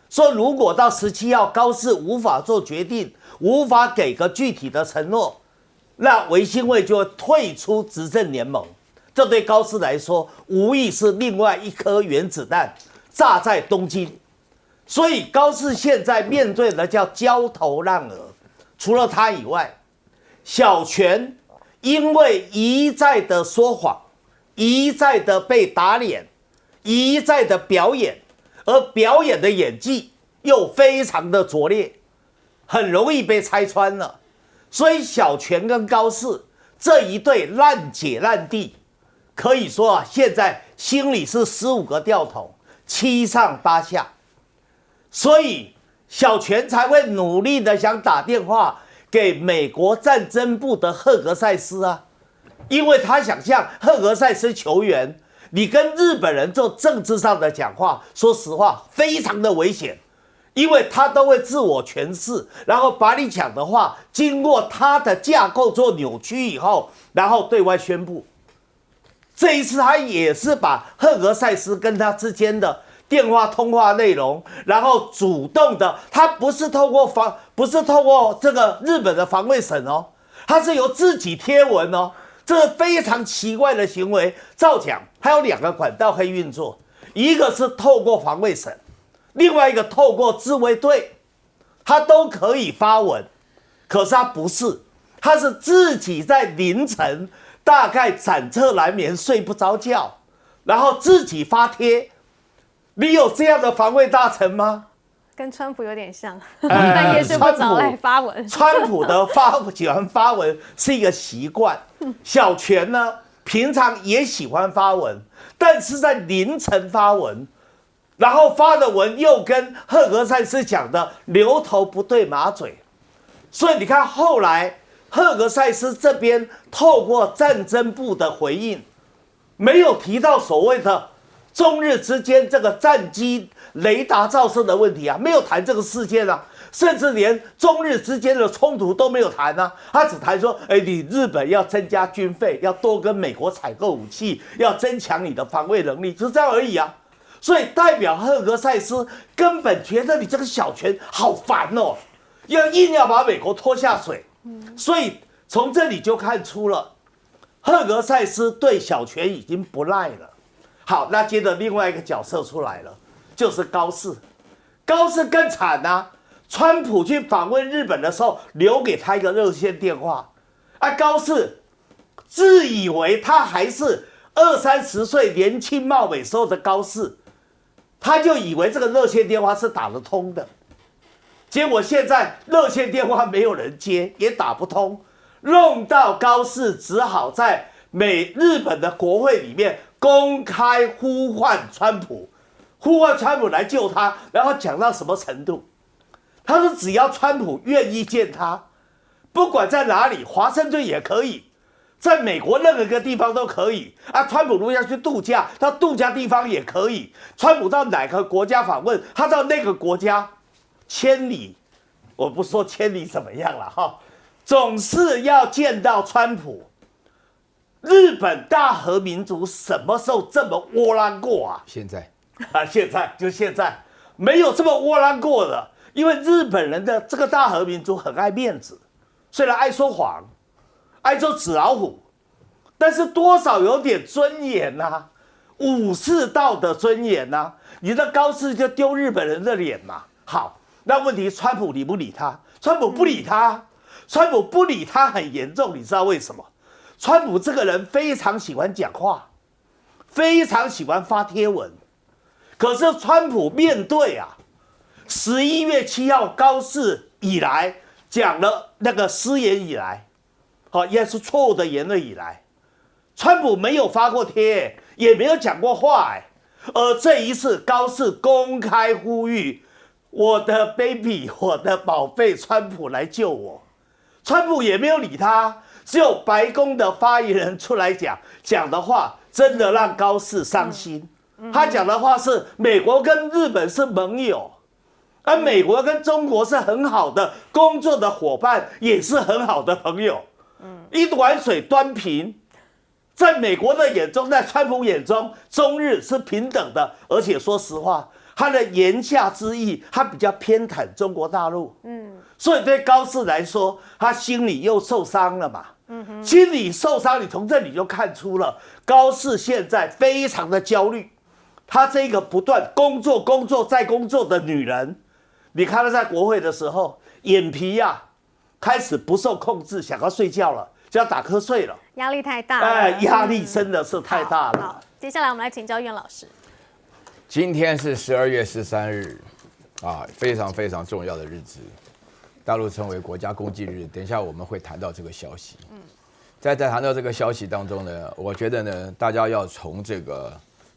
说如果到17号高市无法做决定，无法给个具体的承诺，那维新会就会退出执政联盟。这对高市来说，无疑是另外一颗原子弹炸在东京。所以高市现在面对的叫焦头烂额。除了他以外，小泉因为一再的说谎，一再的被打脸，一再的表演，而表演的演技又非常的拙劣，很容易被拆穿了。所以小泉跟高市这一对烂姐烂弟，可以说啊，现在心里是15个吊桶，7上8下。所以小泉才会努力的想打电话给美国战争部的赫格塞斯啊，因为他想向赫格塞斯求援。你跟日本人做政治上的讲话，说实话非常的危险，因为他都会自我诠释，然后把你讲的话经过他的架构做扭曲以后，然后对外宣布。这一次他也是把赫格塞斯跟他之间的电话通话内容，然后主动的，他不是透过这个日本的防卫省哦，他是由自己贴文哦，这是非常奇怪的行为。照讲，他有2个管道可以运作，一个是透过防卫省，另外一个透过自卫队，他都可以发文。可是他不是，他是自己在凌晨大概斩彻难眠，睡不着觉，然后自己发贴。你有这样的防卫大臣吗？跟川普有点像，半夜睡不着来发文。川普的喜欢发文是一个习惯，小泉呢平常也喜欢发文，但是在凌晨发文，然后发的文又跟赫格塞斯讲的牛头不对马嘴，所以你看后来赫格塞斯这边透过战争部的回应，没有提到所谓的中日之间这个战机雷达照射的问题啊，没有谈这个事件啊，甚至连中日之间的冲突都没有谈啊，他只谈说，你日本要增加军费，要多跟美国采购武器，要增强你的防卫能力，就这样而已啊。所以代表赫格塞斯根本觉得你这个小泉好烦哦，硬要把美国拖下水，所以从这里就看出了赫格塞斯对小泉已经不赖了。好，那接着另外一个角色出来了，就是高市。高市更惨啊！川普去访问日本的时候，留给他一个热线电话，高市自以为他还是20-30岁年轻貌美时候的高市，他就以为这个热线电话是打得通的，结果现在热线电话没有人接，也打不通，弄到高市只好在日本的国会里面公开呼唤川普来救他，然后讲到什么程度？他说只要川普愿意见他，不管在哪里，华盛顿也可以，在美国任何一个地方都可以啊。川普如果要去度假，到度假地方也可以。川普到哪个国家访问，他到那个国家千里，我不说千里怎么样了哈，总是要见到川普。日本大和民族什么时候这么窝囊过啊？现在现在没有这么窝囊过的，因为日本人的这个大和民族很爱面子，虽然爱说谎，爱做纸老虎，但是多少有点尊严啊，武士道的尊严啊。你的高市就丢日本人的脸嘛。好，那问题川普理不理他？川普不理他，川普不理他很严重，你知道为什么？川普这个人非常喜欢讲话，非常喜欢发贴文，可是川普面对11月7号高市以来讲了那个失言以来，也是错误的言论以来，川普没有发过贴，也没有讲过话，而这一次高市公开呼吁我的 baby， 我的宝贝川普来救我，川普也没有理他。只有白宫的发言人出来讲的话，真的让高市伤心。他讲的话是美国跟日本是盟友，而美国跟中国是很好的工作的伙伴，也是很好的朋友。一碗水端平，在美国的眼中，在川普眼中，中日是平等的。而且说实话，他的言下之意，他比较偏袒中国大陆。所以对高市来说，他心里又受伤了嘛。心理受伤，你从这里就看出了高市现在非常的焦虑。她这个不断工作再工作的女人，你看她在国会的时候，眼皮开始不受控制，想要睡觉了，就要打瞌睡了，压力太大了。压力真的是太大了。好，接下来我们来请教苑老师。今天是12月13日，非常非常重要的日子，大陆称为国家公祭日。等一下我们会谈到这个消息。在谈到这个消息当中呢，我觉得呢，大家要从这个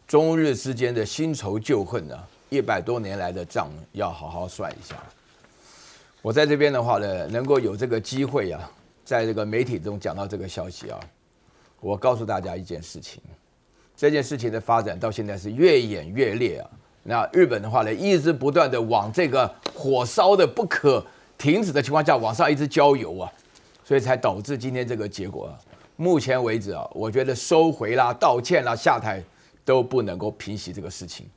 中日之间的新仇旧恨呢，100多年来的账要好好算一下。我在这边的话呢，能够有这个机会在这个媒体中讲到这个消息我告诉大家一件事情。这件事情的发展到现在是越演越烈那日本的话呢，一直不断的往这个火烧的不可停止的情况下往上一直浇油所以才导致今天这个结果目前为止我觉得收回啦、道歉啦、下台都不能够平息这个事情。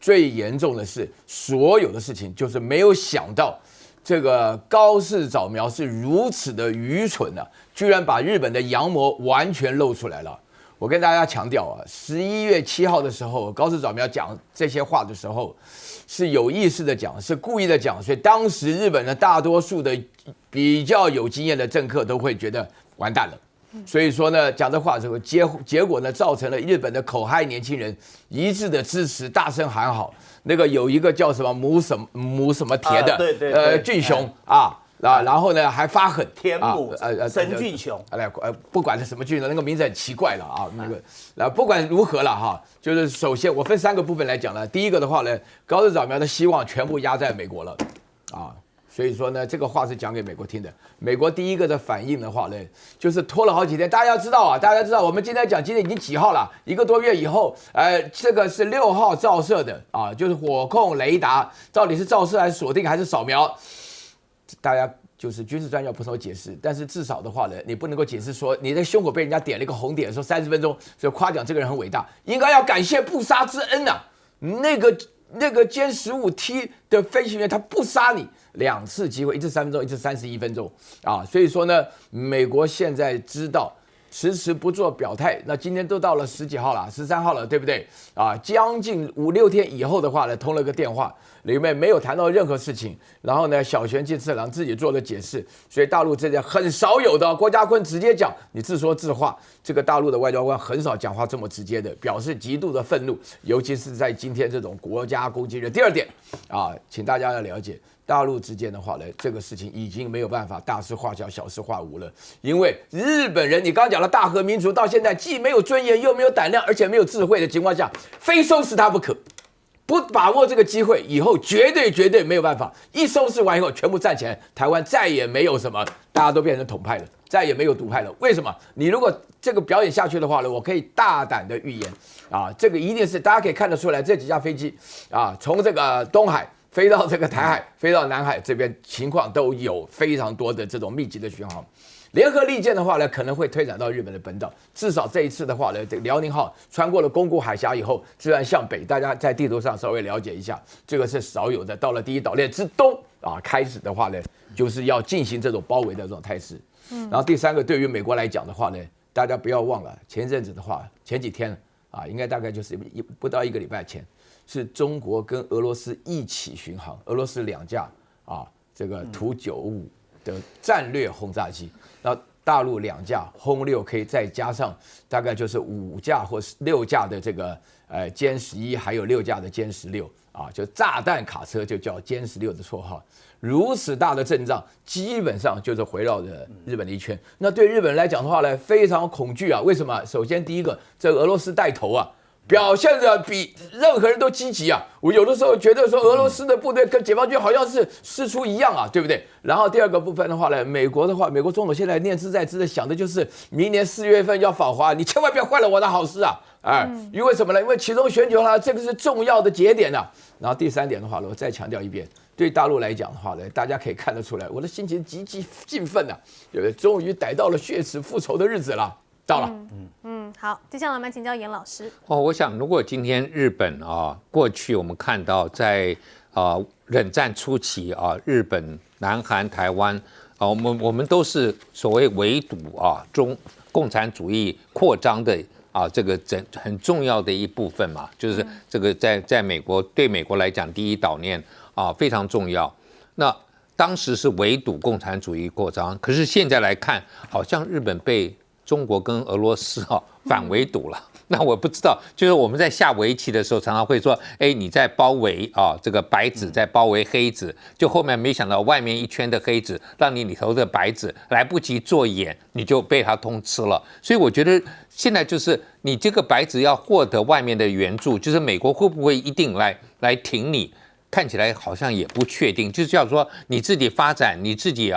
最严重的是，所有的事情就是没有想到这个高市早苗是如此的愚蠢居然把日本的阳谋完全露出来了。我跟大家强调11月7号的时候，高市早苗讲这些话的时候，是有意识的讲，是故意的讲，所以当时日本的大多数的比较有经验的政客都会觉得完蛋了。所以说呢，讲这话之后，结果呢，造成了日本的口嗨年轻人一致的支持，大声喊好。那个有一个叫什么母什么田的俊雄然后呢还发狠，田母神俊雄，不管是什么俊雄，那个名字很奇怪了不管如何了就是首先我分3个部分来讲了。第一个的话呢，高市早苗的希望全部压在美国了所以说呢，这个话是讲给美国听的。美国第一个的反应的话呢，就是拖了好几天。大家要知道我们今天讲今天已经几号了，1个多月以后，这个是6号照射的就是火控雷达到底是照射还是锁定还是扫描，大家就是军事专家不能解释，但是至少的话呢，你不能够解释说你的胸口被人家点了一个红点，说30分钟，所以夸奖这个人很伟大，应该要感谢不杀之恩那个歼15T 的飞行员他不杀你2次机会，一次3分钟，一次31分钟所以说呢，美国现在知道迟迟不做表态，那今天都到了10几号了，13号了，对不对将近5、6天以后的话呢，通了个电话，里面没有谈到任何事情，然后呢，小泉进次郎自己做了解释，所以大陆这件很少有的，郭家坤直接讲你自说自话，这个大陆的外交官很少讲话这么直接的，表示极度的愤怒，尤其是在今天这种国家公祭日。第二点请大家要了解。大陆之间的话呢，这个事情已经没有办法大事化小，小事化无了。因为日本人，你刚刚讲了大和民族到现在既没有尊严，又没有胆量，而且没有智慧的情况下，非收拾他不可。不把握这个机会，以后绝对没有办法。一收拾完以后，全部站起来，台湾再也没有什么，大家都变成统派了，再也没有独派了。为什么？你如果这个表演下去的话呢，我可以大胆的预言这个一定是大家可以看得出来，这几架飞机从这个东海飞到这个台海，飞到南海这边，情况都有非常多的这种密集的巡航。联合利剑的话呢，可能会推展到日本的本岛。至少这一次的话呢，这个辽宁号穿过了宫古海峡以后，自然向北，大家在地图上稍微了解一下，这个是少有的。到了第一岛链之东开始的话呢，就是要进行这种包围的这种态势。然后第3个，对于美国来讲的话呢，大家不要忘了，前阵子的话，前几天应该大概就是不到1个礼拜前。是中国跟俄罗斯一起巡航，俄罗斯2架这个图95的战略轰炸机，然后大陆2架轰6K，再加上大概就是5架或6架的这个歼11，还有6架的歼16就炸弹卡车就叫歼16的绰号。如此大的阵仗，基本上就是围绕着日本的一圈。那对日本人来讲的话呢，非常恐惧为什么？首先第一个，这个俄罗斯带头表现的比任何人都积极我有的时候觉得说俄罗斯的部队跟解放军好像是师出一样对不对？然后第2个部分的话呢，美国总统现在念兹在兹的想的就是明年4月份要访华，你千万不要坏了我的好事因为什么呢？因为其中选举这个是重要的节点然后第3点的话呢，我再强调一遍，对大陆来讲的话呢，大家可以看得出来，我的心情极其兴奋对不对？终于逮到了血耻复仇的日子了，到了。好，接下来我们请教严老师。我想如果今天日本过去我们看到在冷战初期日本、南韩、台湾我们都是所谓围堵中共产主义扩张的这个很重要的一部分嘛，就是这个在美国对美国来讲第一岛链非常重要。那当时是围堵共产主义扩张，可是现在来看，好像日本被中国跟俄罗斯反围堵了。那我不知道，就是我们在下围棋的时候，常常会说，你在包围这个白子在包围黑子，就后面没想到外面一圈的黑子，让你里头的白子来不及做眼，你就被他通吃了。所以我觉得现在就是你这个白子要获得外面的援助，就是美国会不会一定来挺你？看起来好像也不确定，就是叫说你自己发展，你自己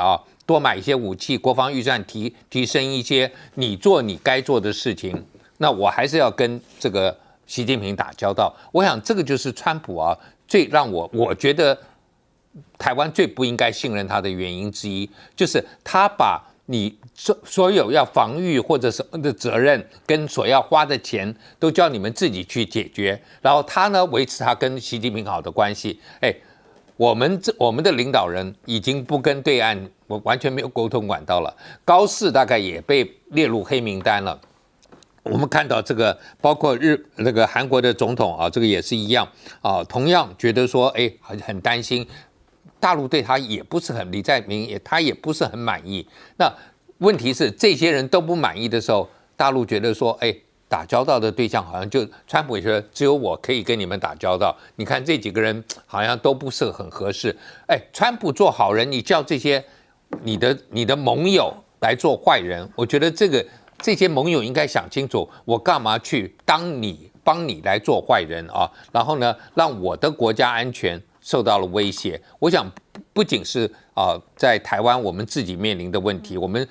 多买一些武器，国防预算提升一些，你做你该做的事情。那我还是要跟这个习近平打交道。我想这个就是川普最让我觉得台湾最不应该信任他的原因之一，就是他把你所有要防御或者什么的责任跟所要花的钱都叫你们自己去解决，然后他呢维持他跟习近平好的关系。我们的领导人已经不跟对岸完全没有沟通管道了，高市大概也被列入黑名单了。我们看到这个，包括那个韩国的总统这个也是一样同样觉得说，很担心。大陆对他也不是李在明他也不是很满意。那问题是这些人都不满意的时候，大陆觉得说，打交道的对象好像就川普也觉得只有我可以跟你们打交道。你看这几个人好像都不是很合适。川普做好人，你叫这些你的盟友来做坏人，我觉得这些盟友应该想清楚，我干嘛去帮你来做坏人然后呢，让我的国家安全受到了威胁。我想不仅是在台湾我们自己面临的问题，我们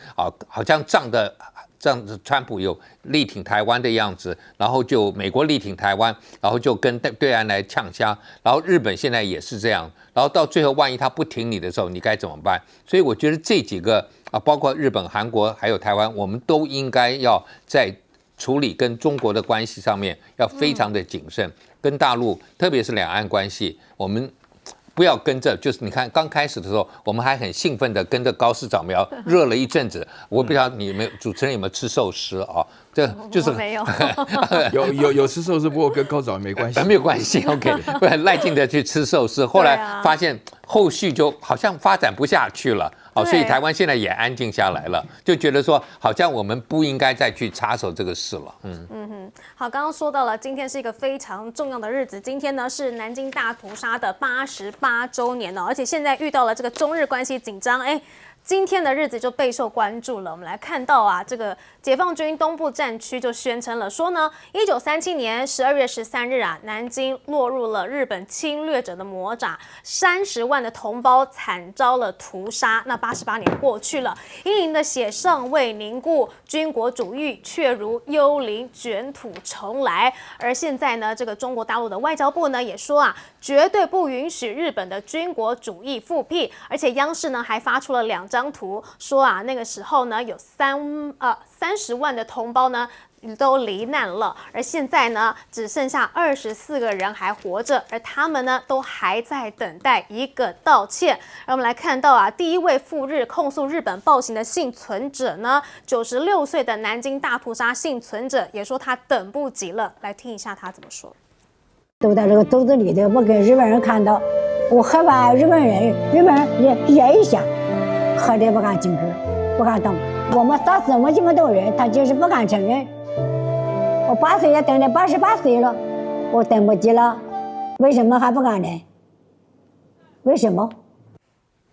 好像这样子川普有力挺台湾的样子，然后就美国力挺台湾，然后就跟对岸来呛虾，然后日本现在也是这样，然后到最后万一他不挺你的时候，你该怎么办？所以我觉得这几个包括日本、韩国还有台湾，我们都应该要在处理跟中国的关系上面要非常的谨慎，跟大陆特别是两岸关系，我们不要跟着，就是你看刚开始的时候，我们还很兴奋的跟着高市早苗热了一阵子。我不知道你们主持人有没有吃寿司这就是没有有吃寿司，不过跟高早没关系，没有关系。OK， 赖劲的去吃寿司，后来发现后续就好像发展不下去了。所以台湾现在也安静下来了，就觉得说好像我们不应该再去插手这个事了。好，刚刚说到了，今天是一个非常重要的日子，今天呢是南京大屠杀的88周年而且现在遇到了这个中日关系紧张，今天的日子就备受关注了。我们来看到这个解放军东部战区就宣称了，说呢，1937年12月13日南京落入了日本侵略者的魔爪，30万的同胞惨遭了屠杀。那88年过去了，英灵的血尚未凝固，军国主义却如幽灵卷土重来。而现在呢，这个中国大陆的外交部呢也说绝对不允许日本的军国主义复辟，而且央视呢还发出了2张图，说那个时候呢有30万的同胞呢都罹难了，而现在呢只剩下24个人还活着，而他们呢都还在等待一个道歉。让我们来看到第一位赴日控诉日本暴行的幸存者呢，96岁的南京大屠杀幸存者也说他等不及了，来听一下他怎么说。都在这个肚子里的，我跟日本人看到，我害怕日本人忍一下，喝的不敢进去，不敢动。我们杀死我这么多人，他就是不敢承认。我8岁也等了88岁了，我等不及了，为什么还不敢忍？为什么？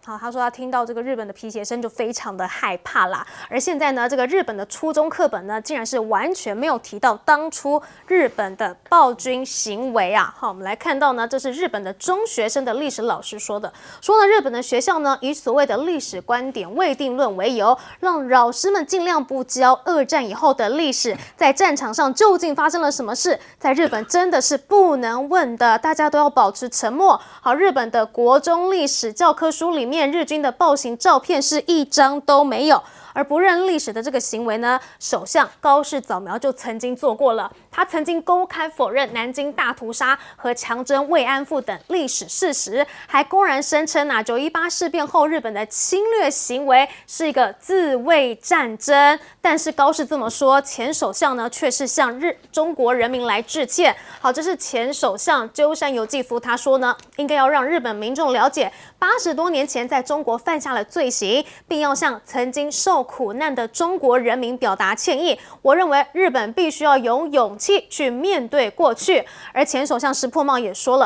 好，他说他听到这个日本的皮鞋声就非常的害怕啦。而现在呢，这个日本的初中课本呢，竟然是完全没有提到当初日本的暴君行为好，我们来看到呢，这是日本的中学生的历史老师说的，说呢，日本的学校呢，以所谓的历史观点未定论为由，让老师们尽量不教2战以后的历史，在战场上究竟发生了什么事，在日本真的是不能问的，大家都要保持沉默。好，日本的国中历史教科书里面日军的暴行照片是1张都没有。而不认历史的这个行为呢，首相高市早苗就曾经做过了。他曾经公开否认南京大屠杀和强征慰安妇等历史事实，还公然声称918事变后日本的侵略行为是一个自卫战争。但是高市这么说，前首相呢却是向中国人民来致歉。好，这是前首相鸠山由纪夫他说呢，应该要让日本民众了解80多年前在中国犯下了罪行，并要向曾经受苦难的中国人民表达歉意。我认为日本必须要有勇气去面对过去。而前首相石破茂也说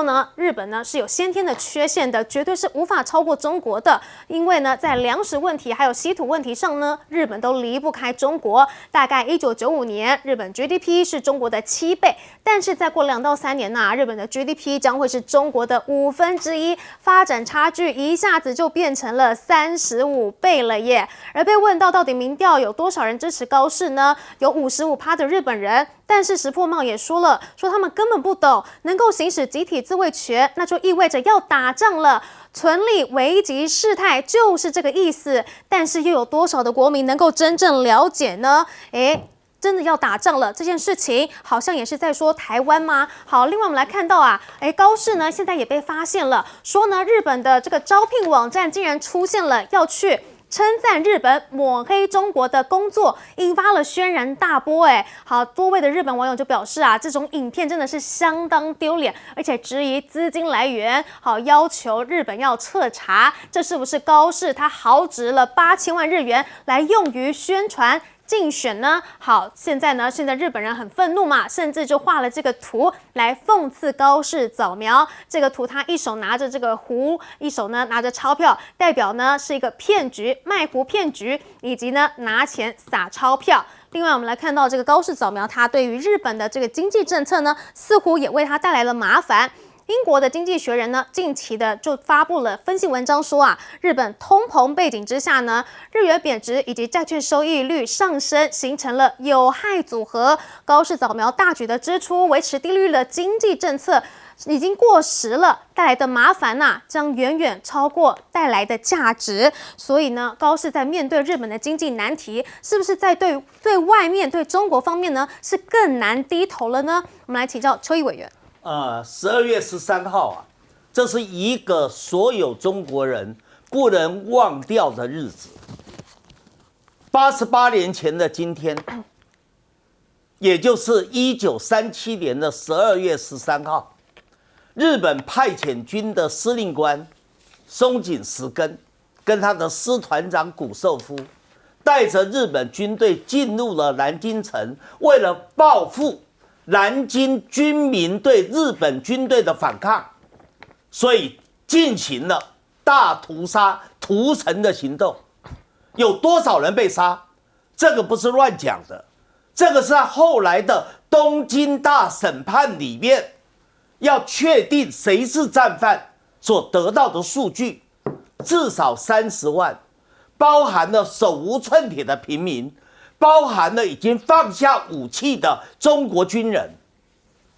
呢，日本呢是有先天的缺陷的，绝对是无法超过中国的。因为呢，在粮食问题还有稀土问题上呢，日本都离不开中国。大概1995年，日本 GDP 是中国的7倍，但是再过2到3年日本的 GDP 将会是中国的1/5，发展差距一下子就变成了35倍了耶。而被问到底民调有多少人支持高市呢？有55%的日本人。但是石破茂也说他们根本不懂，能够行使集体自卫权，那就意味着要打仗了。存立危急事态就是这个意思。但是又有多少的国民能够真正了解呢？真的要打仗了，这件事情好像也是在说台湾吗？好，另外我们来看到高市呢现在也被发现了，说呢日本的这个招聘网站竟然出现了要去称赞日本抹黑中国的工作，引发了轩然大波。好，多位的日本网友就表示这种影片真的是相当丢脸，而且质疑资金来源，好，要求日本要彻查，这是不是高市他豪值了8000万日元来用于宣传竞选呢？好，现在日本人很愤怒嘛，甚至就画了这个图来讽刺高市早苗。这个图他一手拿着这个壶，一手呢拿着钞票，代表呢是一个骗局，卖壶骗局，以及呢拿钱撒钞票。另外，我们来看到这个高市早苗，他对于日本的这个经济政策呢，似乎也为他带来了麻烦。英国的经济学人呢，近期的就发布了分析文章说日本通膨背景之下呢，日元贬值以及债券收益率上升，形成了有害组合。高市早苗大举的支出维持低利率的经济政策已经过时了，带来的麻烦将远远超过带来的价值。所以呢，高市在面对日本的经济难题，是不是在对外面对中国方面呢，是更难低头了呢？我们来请教邱毅委员。12月13号这是一个所有中国人不能忘掉的日子。88年前的今天，也就是1937年的12月13号，日本派遣军的司令官松井石根跟他的师团长谷寿夫，带着日本军队进入了南京城，为了报复南京军民对日本军队的反抗，所以进行了大屠杀屠城的行动。有多少人被杀？这个不是乱讲的，这个是在后来的东京大审判里面要确定谁是战犯所得到的数据，至少30万，包含了手无寸铁的平民，包含了已经放下武器的中国军人，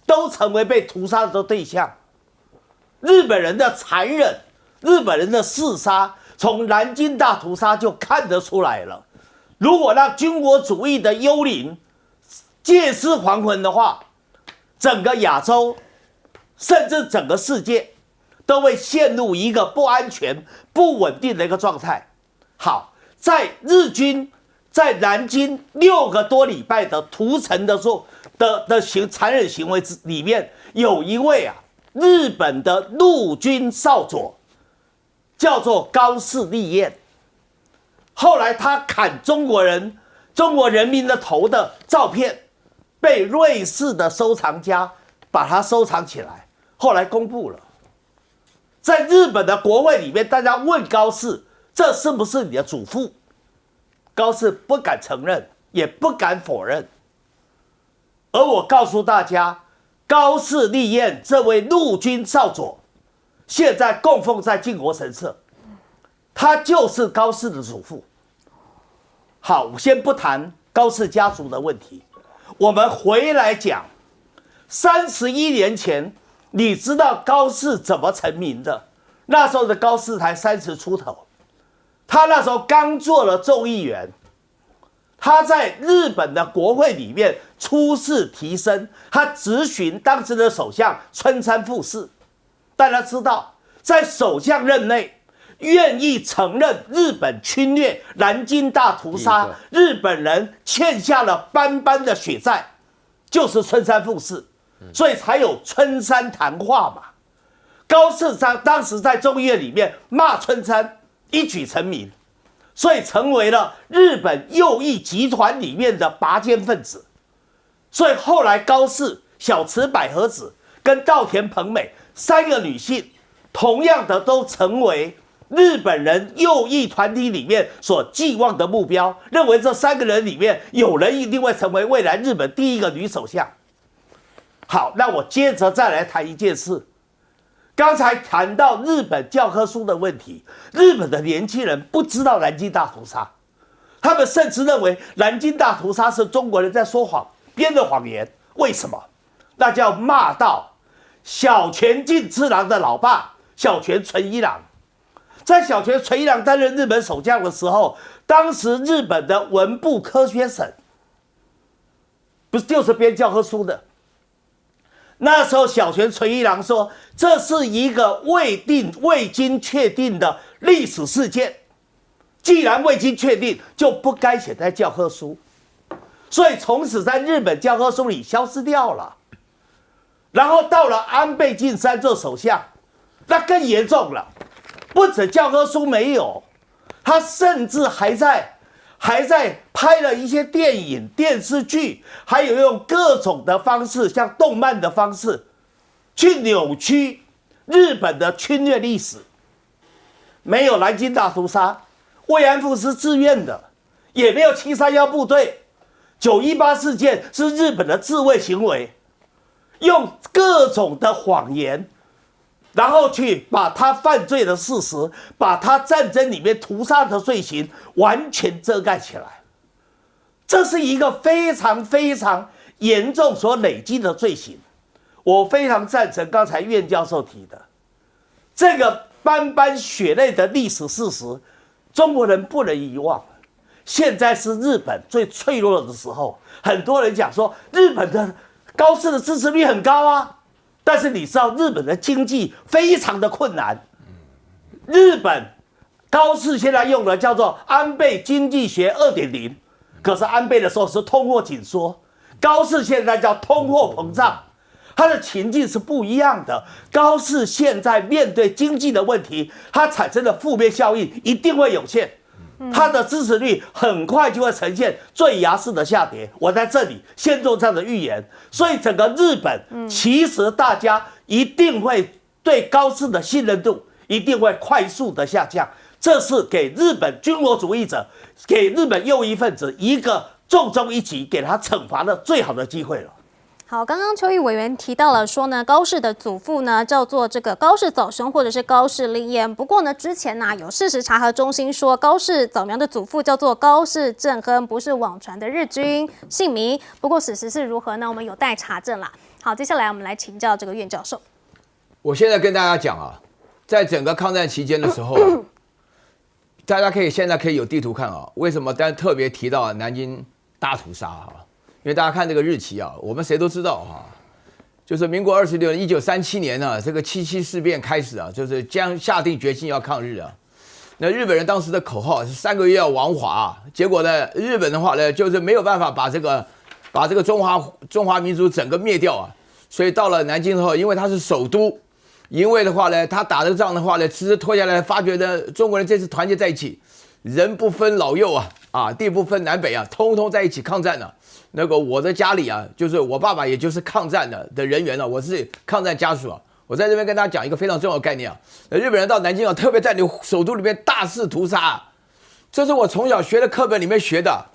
都成为被屠杀的对象。日本人的残忍，日本人的嗜杀，从南京大屠杀就看得出来了。如果让军国主义的幽灵借尸还魂的话，整个亚洲甚至整个世界都会陷入一个不安全、不稳定的一个状态。好，在日军在南京6个多礼拜的屠城的残忍行为里面，有一位日本的陆军少佐，叫做高市立彦。后来他砍中国人民的头的照片，被瑞士的收藏家把它收藏起来，后来公布了。在日本的国会里面，大家问高市，这是不是你的祖父？高市不敢承认，也不敢否认。而我告诉大家，高市立彦这位陆军少佐，现在供奉在靖国神社，他就是高市的祖父。好，我先不谈高市家族的问题，我们回来讲，31年前，你知道高市怎么成名的？那时候的高市才30出头。他那时候刚做了众议员，他在日本的国会里面出仕提升，他质询当时的首相村山富市。大家知道，在首相任内，愿意承认日本侵略南京大屠杀，日本人欠下了斑斑的血债，就是村山富市，所以才有村山谈话嘛。高市章当时在众议院里面骂村山，一举成名，所以成为了日本右翼集团里面的拔尖分子。所以后来高市、小池百合子跟稻田朋美3个女性，同样的都成为日本人右翼团体里面所寄望的目标，认为这3个人里面有人一定会成为未来日本第一个女首相。好，那我接着再来谈一件事。刚才谈到日本教科书的问题，日本的年轻人不知道南京大屠杀，他们甚至认为南京大屠杀是中国人在说谎，编的谎言。为什么？那叫骂到小泉进次郎的老爸小泉纯一郎。在小泉纯一郎担任日本首相的时候，当时日本的文部科学省不是就是编教科书的。那时候小泉纯一郎说，这是一个未经确定的历史事件，既然未经确定，就不该写在教科书，所以从此在日本教科书里消失掉了。然后到了安倍晋三做首相，那更严重了，不止教科书没有，他甚至还在拍了一些电影、电视剧，还有用各种的方式，像动漫的方式，去扭曲日本的侵略历史。没有南京大屠杀，慰安妇是自愿的，也没有731部队，918事件是日本的自卫行为，用各种的谎言，然后去把他犯罪的事实，把他战争里面屠杀的罪行完全遮盖起来。这是一个非常非常严重所累积的罪行。我非常赞成刚才苑教授提的，这个斑斑血泪的历史事实，中国人不能遗忘。现在是日本最脆弱的时候，很多人讲说日本的高市的支持率很高啊，但是你知道日本的经济非常的困难。日本高市现在用的叫做安倍经济学 2.0， 可是安倍的时候是通货紧缩，高市现在叫通货膨胀，它的情境是不一样的。高市现在面对经济的问题，它产生的负面效应一定会有限，它的支持率很快就会呈现坠崖式的下跌。我在这里先做这样的预言，所以整个日本其实大家一定会对高市的信任度一定会快速的下降，这是给日本军国主义者、给日本右翼分子一个重中一击，给他惩罚的最好的机会了。好，刚刚邱毅委员提到了说呢，高市的祖父呢叫做这个高市早生或者是高市立彦。不过呢，之前呢有事实查核中心说高市早苗的祖父叫做高市正亨，不是网传的日军姓名。不过事实是如何呢？我们有待查证啦。好，接下来我们来请教这个苑教授。我现在跟大家讲啊，在整个抗战期间的时候大家现在可以有地图看啊，为什么特别提到南京大屠杀啊？因为大家看这个日期啊，我们谁都知道哈，就是民国26年1937年呢，这个77事变开始啊，就是将下定决心要抗日啊。那日本人当时的口号是3个月要亡华，结果呢，日本的话呢，就是没有办法把这个中华民族整个灭掉啊。所以到了南京之后，因为它是首都，因为的话呢，他打这个仗的话呢，其实拖下来发觉呢，中国人这次团结在一起，人不分老幼啊，地不分南北啊，通通在一起抗战了。那个我的家里啊，就是我爸爸，也就是抗战的人员我是抗战家属啊。我在这边跟大家讲一个非常重要的概念啊，日本人到南京特别在你首都里面大肆屠杀这是我从小学的课本里面学的。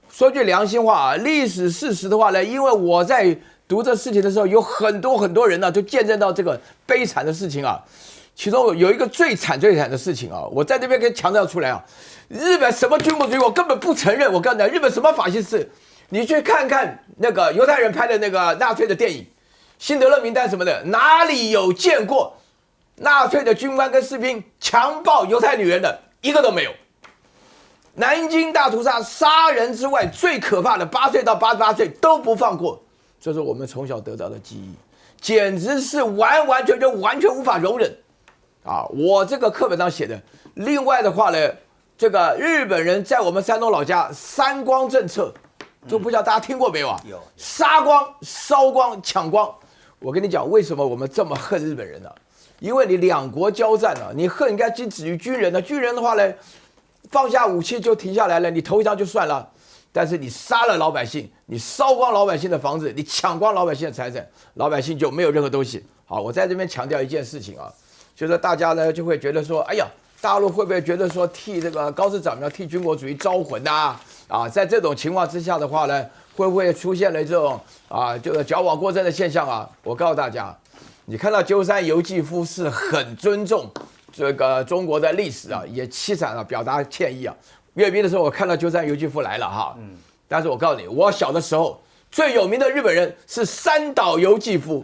说句良心话历史事实的话呢，因为我在读这事情的时候，有很多人就见证到这个悲惨的事情啊。其中有一个最惨的事情啊，我在这边可以强调出来啊，日本什么军国主义我根本不承认。我告诉你，日本什么法西斯？你去看看那个犹太人拍的那个纳粹的电影《辛德勒名单》什么的，哪里有见过纳粹的军官跟士兵强暴犹太女人的？一个都没有。南京大屠杀杀人之外，最可怕的8岁到88岁都不放过，这是我们从小得到的记忆，简直是完全无法容忍啊！我这个课本上写的。另外的话呢，这个日本人在我们山东老家3光政策，就不知道大家听过没有啊？有杀光、烧光、抢光。我跟你讲，为什么我们这么恨日本人呢？因为你两国交战啊，你恨应该仅止于军人呢。军人的话呢，放下武器就停下来了，你投降就算了。但是你杀了老百姓，你烧光老百姓的房子，你抢光老百姓的财产，老百姓就没有任何东西。好，我在这边强调一件事情啊，就是大家呢就会觉得说，哎呀，大陆会不会觉得说替这个高市早苗替军国主义招魂呐？啊，在这种情况之下的话呢，会不会出现了这种这个矫枉过正的现象啊？我告诉大家，你看到鸠山由纪夫是很尊重这个中国的历史啊，也凄惨啊，表达歉意啊。阅兵的时候，我看到鸠山由纪夫来了哈，但是我告诉你，我小的时候最有名的日本人是三岛由纪夫，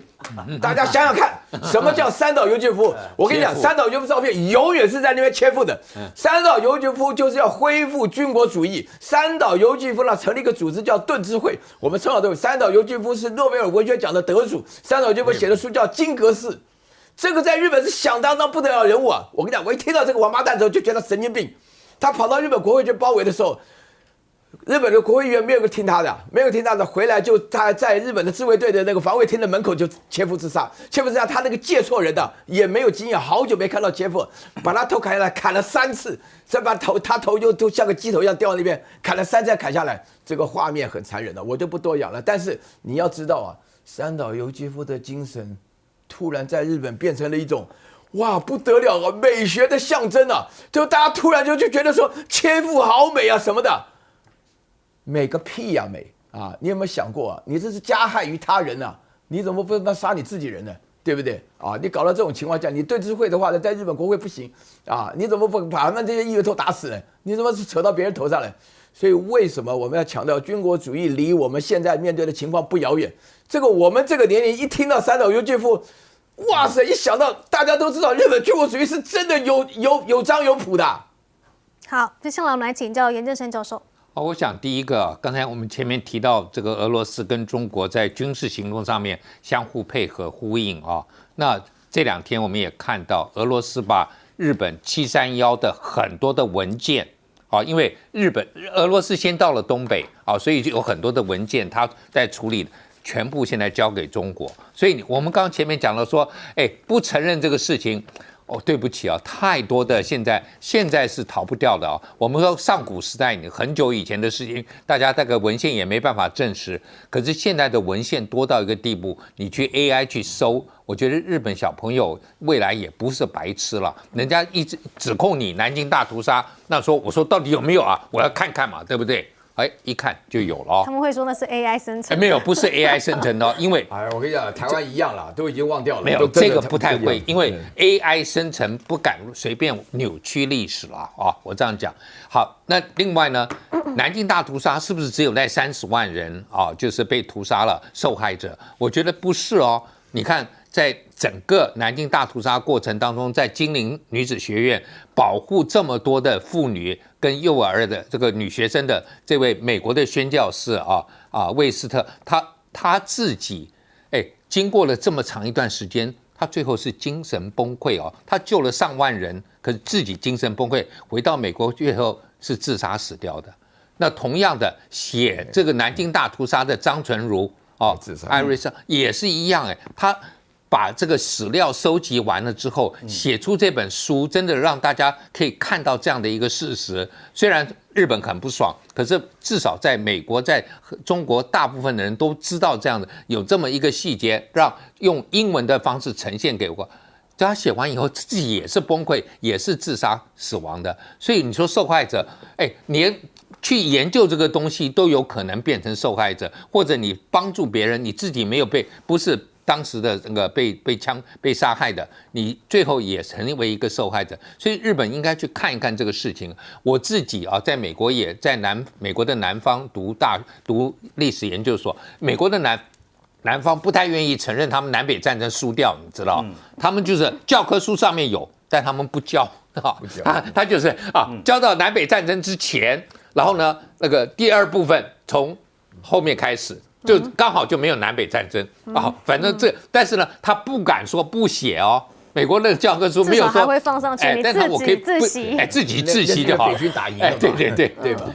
大家想想看，什么叫三岛由纪夫？我跟你讲，三岛由纪夫照片永远是在那边切腹的。三岛由纪夫就是要恢复军国主义。三岛由纪夫呢，成立一个组织叫盾之会，我们从小都有。三岛由纪夫是诺贝尔文学奖的得主，三岛由纪夫写的书叫《金阁寺》，这个在日本是响当当不得了的人物啊！我跟你讲，我一听到这个王八蛋之后就觉得神经病。他跑到日本国会去包围的时候，日本的国会议员没有个听他的，回来就他在日本的自卫队的那个防卫厅的门口就切腹自杀。他那个借错人的也没有经验，好久没看到切腹，把他头砍下来，砍了3次，再把他头就像个鸡头一样掉到那边，砍了3次再砍下来，这个画面很残忍的，我就不多讲了。但是你要知道啊，三岛由纪夫的精神突然在日本变成了一种。哇，不得了啊！美学的象征啊，就大家突然就觉得说切腹好美啊什么的，美个屁呀美啊！你有没有想过啊？你这是加害于他人啊！你怎么不能杀你自己人呢？对不对啊？你搞到这种情况下，你对峙会的话呢，在日本国会不行啊！你怎么不把他们这些议员都打死呢？你怎么是扯到别人头上来？所以为什么我们要强调军国主义离我们现在面对的情况不遥远？这个我们这个年龄一听到三岛由纪夫。哇塞！一想到大家都知道日本军国主义是真的有章有谱的。好，接下来我们来请教严正声教授。我想第一个，刚才我们前面提到这个俄罗斯跟中国在军事行动上面相互配合呼应啊。那这2天我们也看到俄罗斯把日本731的很多的文件啊，因为俄罗斯先到了东北啊，所以就有很多的文件他在处理。全部现在交给中国，所以我们刚刚前面讲了说，不承认这个事情，对不起啊，太多的现在是逃不掉的啊。我们说上古时代，你很久以前的事情，大家这个文献也没办法证实。可是现在的文献多到一个地步，你去 AI 去搜，我觉得日本小朋友未来也不是白痴了。人家一直指控你南京大屠杀，我说到底有没有啊？我要看看嘛，对不对？一看就有了。他们会说那是 AI 生成，没有，不是 AI 生成的，因为我跟你讲，台湾一样啦，都已经忘掉了。没有这个不太会，因为 AI 生成不敢随便扭曲历史了啊！我这样讲。好，那另外呢，南京大屠杀是不是只有那30万人啊，就是被屠杀了受害者？我觉得不是哦。你看，在整个南京大屠杀过程当中，在金陵女子学院保护这么多的妇女跟幼儿的这个女学生的这位美国的宣教士魏斯特，他自己经过了这么长一段时间，他最后是精神崩溃哦，他救了上万人，可是自己精神崩溃，回到美国最后是自杀死掉的。那同样的写这个南京大屠杀的张纯如艾瑞莎也是一样他把这个史料收集完了之后，写出这本书，真的让大家可以看到这样的一个事实。虽然日本很不爽，可是至少在美国，在中国，大部分的人都知道这样的有这么一个细节，让用英文的方式呈现给我。他写完以后，自己也是崩溃，也是自杀死亡的。所以你说受害者，连去研究这个东西都有可能变成受害者，或者你帮助别人，你自己没有不是当时的那个被杀害的，你最后也成为一个受害者。所以日本应该去看一看这个事情。我自己在美国也在美国的南方读历史研究所，美国的南方不太愿意承认他们南北战争输掉，你知道，他们就是教科书上面有，但他们不教。好，他就是交到南北战争之前，然后呢，那个第二部分从后面开始，就刚好就没有南北战争啊。反正但是呢，他不敢说不写哦。美国那个教科书没有说还会放上去，你自己自习，自己自习就好了。北军打赢了，对吧？